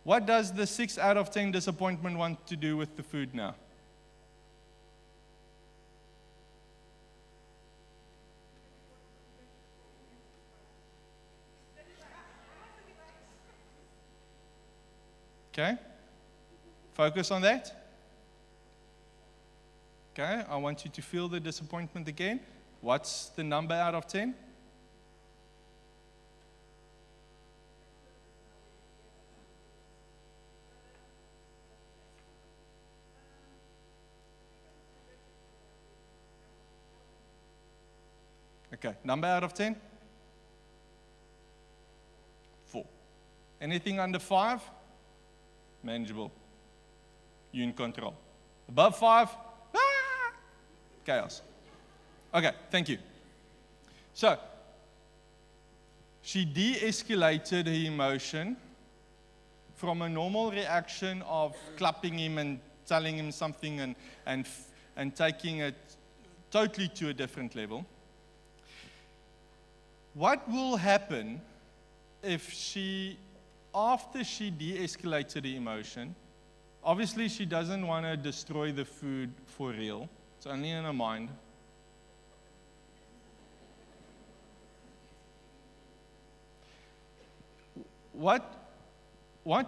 What does the 6 out of 10 disappointment want to do with the food now? Okay? Focus on that. Okay, I want you to feel the disappointment again. What's the number out of 10? Okay, number out of 10? 4. Anything under 5? Manageable. You're in control. Above 5? Chaos. Okay, thank you. So, she de-escalated her emotion from a normal reaction of clapping him and telling him something and taking it totally to a different level. What will happen if she, after she de-escalated the emotion, obviously she doesn't want to destroy the food for real. It's only in her mind. What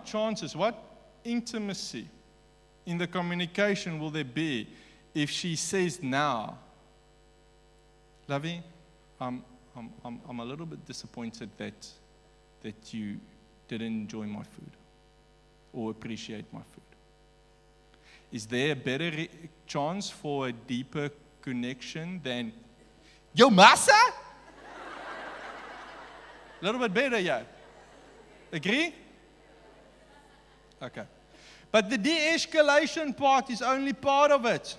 chances, what intimacy in the communication will there be if she says now, Lovey, I'm a little bit disappointed that you didn't enjoy my food or appreciate my food. Is there a better chance for a deeper connection than, yo massa? A little bit better, yeah. Agree? Okay. But the de-escalation part is only part of it.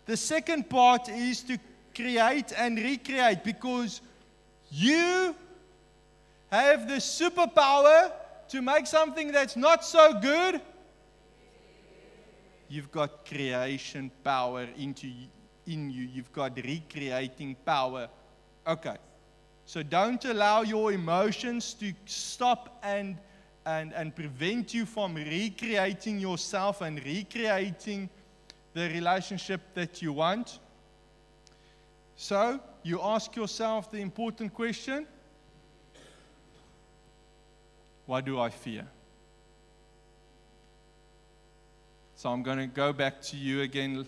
The second part is to create and recreate, because you have the superpower to make something that's not so good. You've got creation power in you. You've got recreating power. Okay. So don't allow your emotions to stop and prevent you from recreating yourself and recreating the relationship that you want. So you ask yourself the important question: what do I fear? So I'm going to go back to you again.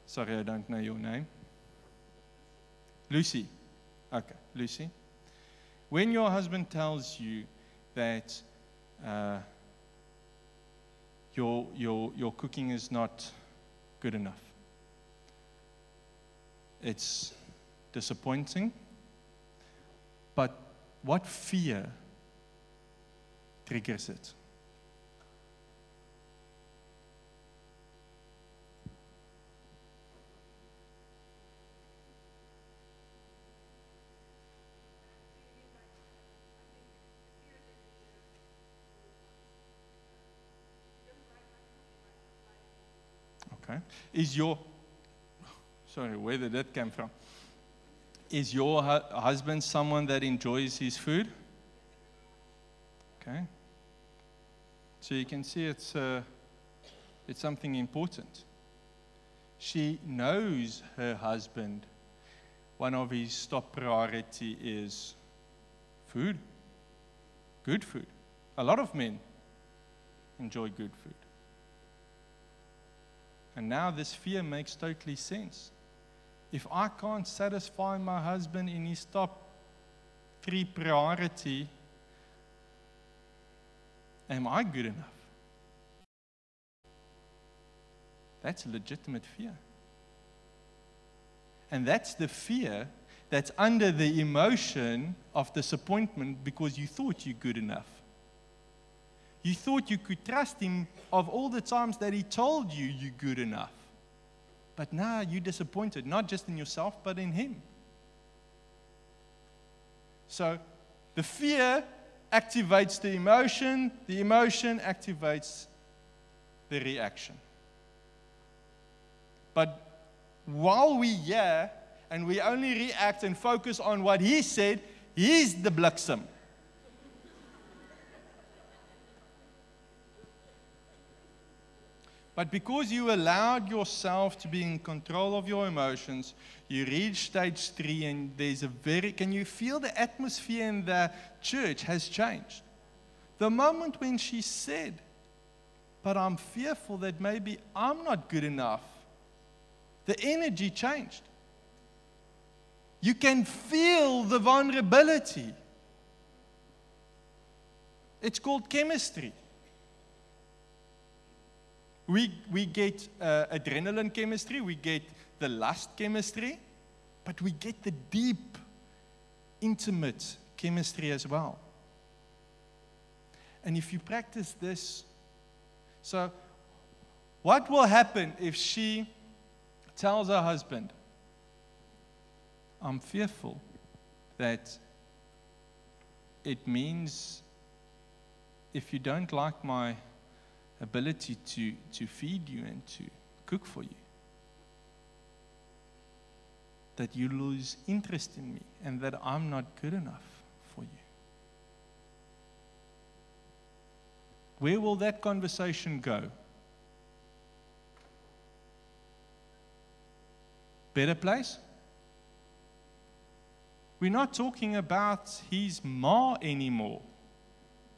Sorry, I don't know your name. Lucy. Okay, Lucy. When your husband tells you that your cooking is not good enough, it's disappointing, but what fear triggers it? Okay. Sorry, where did that come from? Is your husband someone that enjoys his food? Okay. So you can see it's something important. She knows her husband, one of his top priority is food, good food. A lot of men enjoy good food. And now this fear makes totally sense. If I can't satisfy my husband in his top 3 priority, am I good enough? That's a legitimate fear. And that's the fear that's under the emotion of disappointment because you thought you're good enough. You thought you could trust him of all the times that he told you you're good enough. But now you're disappointed, not just in yourself, but in him. So the fear activates the emotion activates the reaction. But while we hear and we only react and focus on what he said, he's the bliksem. But because you allowed yourself to be in control of your emotions, you reach stage 3 and there's can you feel the atmosphere in the church has changed? The moment when she said, but I'm fearful that maybe I'm not good enough, the energy changed. You can feel the vulnerability. It's called chemistry. We get adrenaline chemistry, we get the lust chemistry, but we get the deep, intimate chemistry as well. And if you practice this, so what will happen if she tells her husband, I'm fearful that it means if you don't like my ability to feed you and to cook for you, that you lose interest in me and that I'm not good enough for you. Where will that conversation go? Better place? We're not talking about his ma anymore.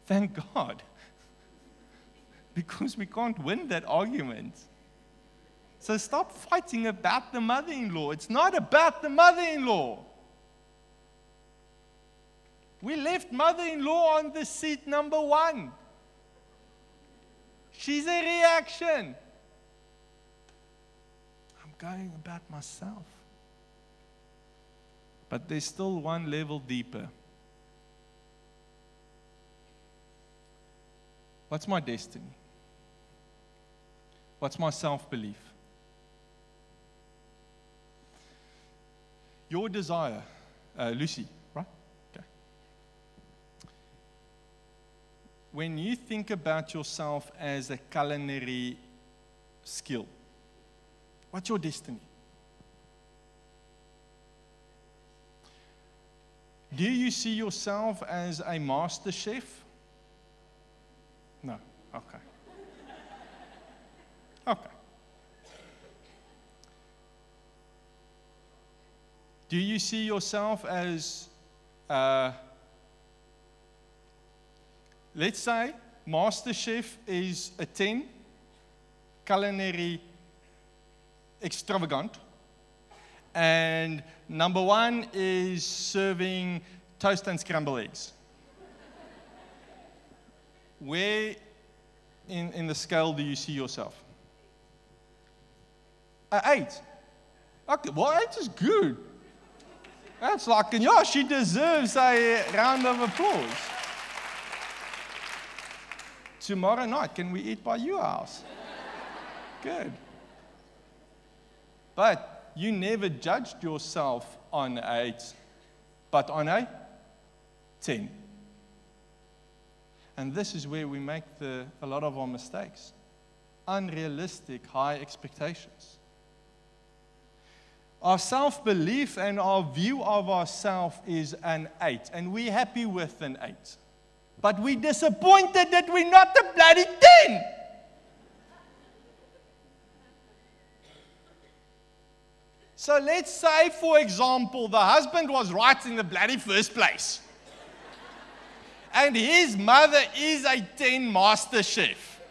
Thank God. Because we can't win that argument. So stop fighting about the mother-in-law. It's not about the mother-in-law. We left mother-in-law on the seat number 1. She's a reaction. I'm going about myself. But there's still one level deeper. What's my destiny? What's my self-belief? Your desire, Lucy, right? Okay. When you think about yourself as a culinary skill, what's your destiny? Do you see yourself as a master chef? No. Okay. Okay. Do you see yourself as, let's say, master chef is a 10, culinary extravagant, and number 1 is serving toast and scrambled eggs? Where in the scale do you see yourself? 8. Okay, well, 8 is good. That's like, yeah, she deserves a round of applause. Tomorrow night, can we eat by your house? Good. But you never judged yourself on 8, but on a 10. And this is where we make a lot of our mistakes. Unrealistic, high expectations. Our self-belief and our view of ourselves is an 8, and we're happy with an 8. But we're disappointed that we're not a bloody 10. So let's say, for example, the husband was right in the bloody first place. And his mother is a 10 master chef.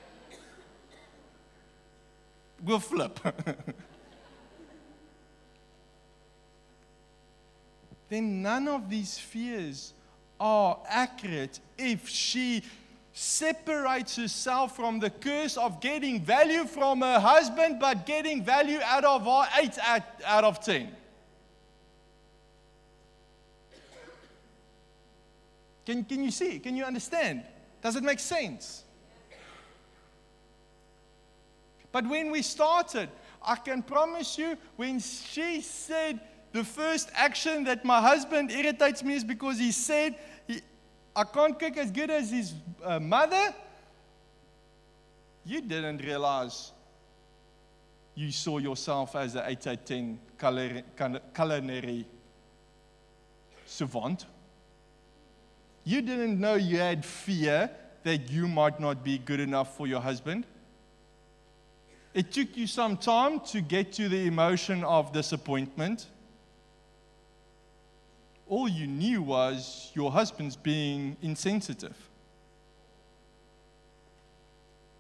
We'll flip. Then none of these fears are accurate if she separates herself from the curse of getting value from her husband, but getting value out of her 8 out of 10. Can you see? Can you understand? Does it make sense? But when we started, I can promise you, when she said, the first action that my husband irritates me is because he said, I can't cook as good as his mother. You didn't realize you saw yourself as an 8 out of 10 culinary savant. You didn't know you had fear that you might not be good enough for your husband. It took you some time to get to the emotion of disappointment. All you knew was your husband's being insensitive.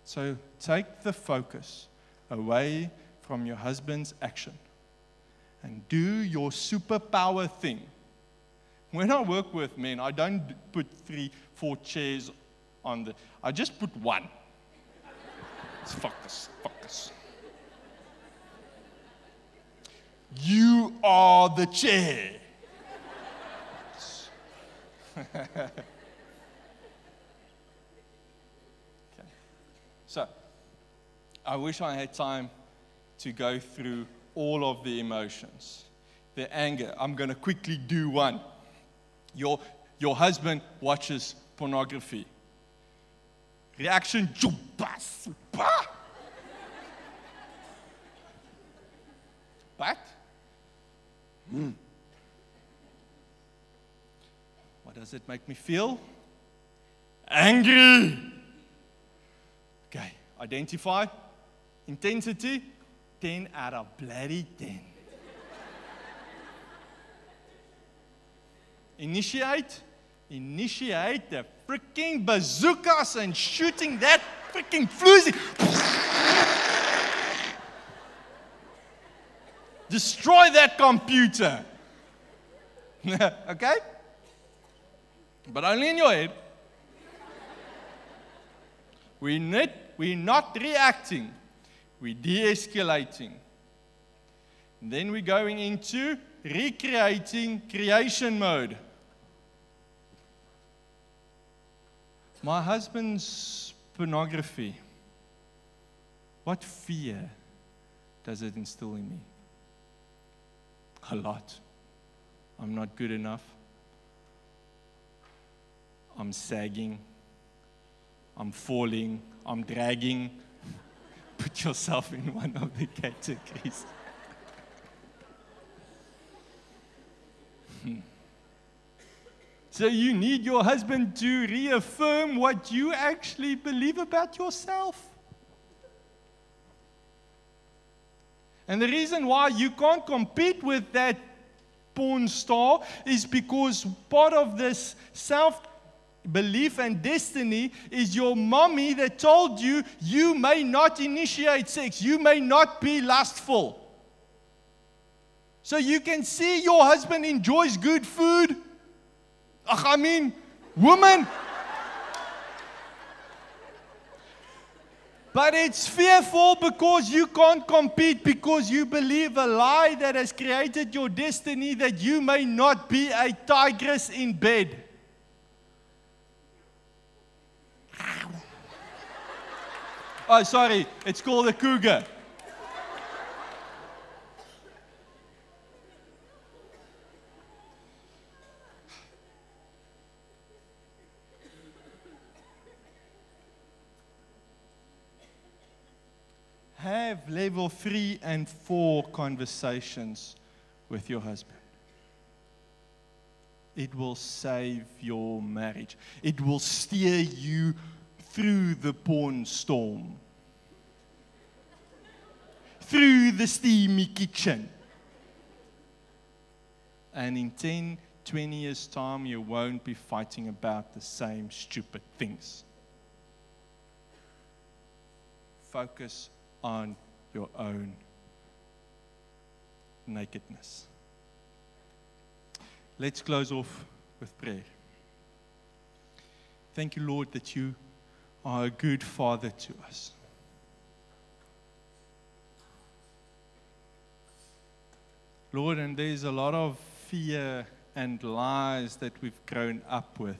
So take the focus away from your husband's action and do your superpower thing. When I work with men, I don't put 3, 4 chairs on the, I just put one. It's focus. You are the chair. Okay. So, I wish I had time to go through all of the emotions. The anger, I'm going to quickly do one. Your husband watches pornography. Reaction, but, what does it make me feel? Angry. Okay, identify, intensity, 10 out of bloody 10. Initiate the freaking bazookas and shooting that freaking floozy. Destroy that computer. Okay? But only in your head. We're not reacting. We're de-escalating. Then we're going into recreating creation mode. My husband's pornography. What fear does it instill in me? A lot. I'm not good enough. I'm sagging. I'm falling. I'm dragging. Put yourself in one of the categories. So you need your husband to reaffirm what you actually believe about yourself. And the reason why you can't compete with that porn star is because part of this self-belief and destiny is your mommy that told you you may not initiate sex, you may not be lustful. So you can see your husband enjoys good food. Woman. But it's fearful because you can't compete, because you believe a lie that has created your destiny that you may not be a tigress in bed. Oh, sorry, it's called a cougar. Have level 3 and 4 conversations with your husband. It will save your marriage. It will steer you through the porn storm, through the steamy kitchen. And in 10, 20 years' time, you won't be fighting about the same stupid things. Focus on your own nakedness. Let's close off with prayer. Thank you, Lord, that you are a good Father to us. Lord, and there's a lot of fear and lies that we've grown up with.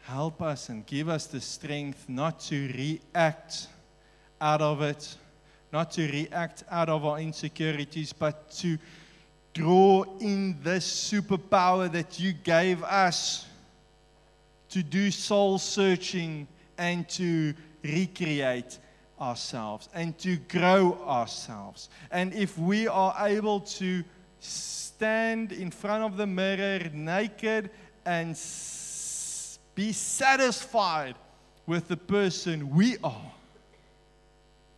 Help us and give us the strength not to react out of it, not to react out of our insecurities, but to draw in this superpower that you gave us to do soul searching and to recreate ourselves and to grow ourselves. And if we are able to stand in front of the mirror naked and be satisfied with the person we are,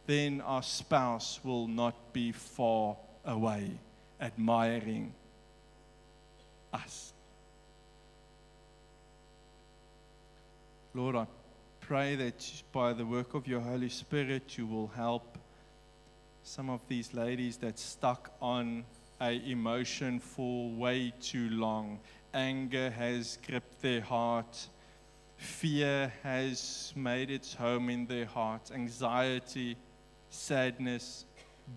then our spouse will not be far away admiring us. Lord, I pray that by the work of your Holy Spirit, you will help some of these ladies that stuck on an emotion for way too long. Anger has gripped their heart. Fear has made its home in their heart. Anxiety, sadness,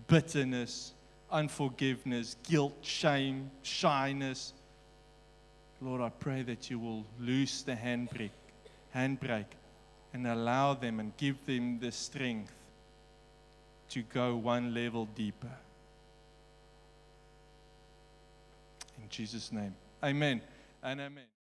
bitterness, unforgiveness, guilt, shame, shyness. Lord, I pray that you will loose the handbrake and allow them and give them the strength to go one level deeper. In Jesus' name, amen and amen.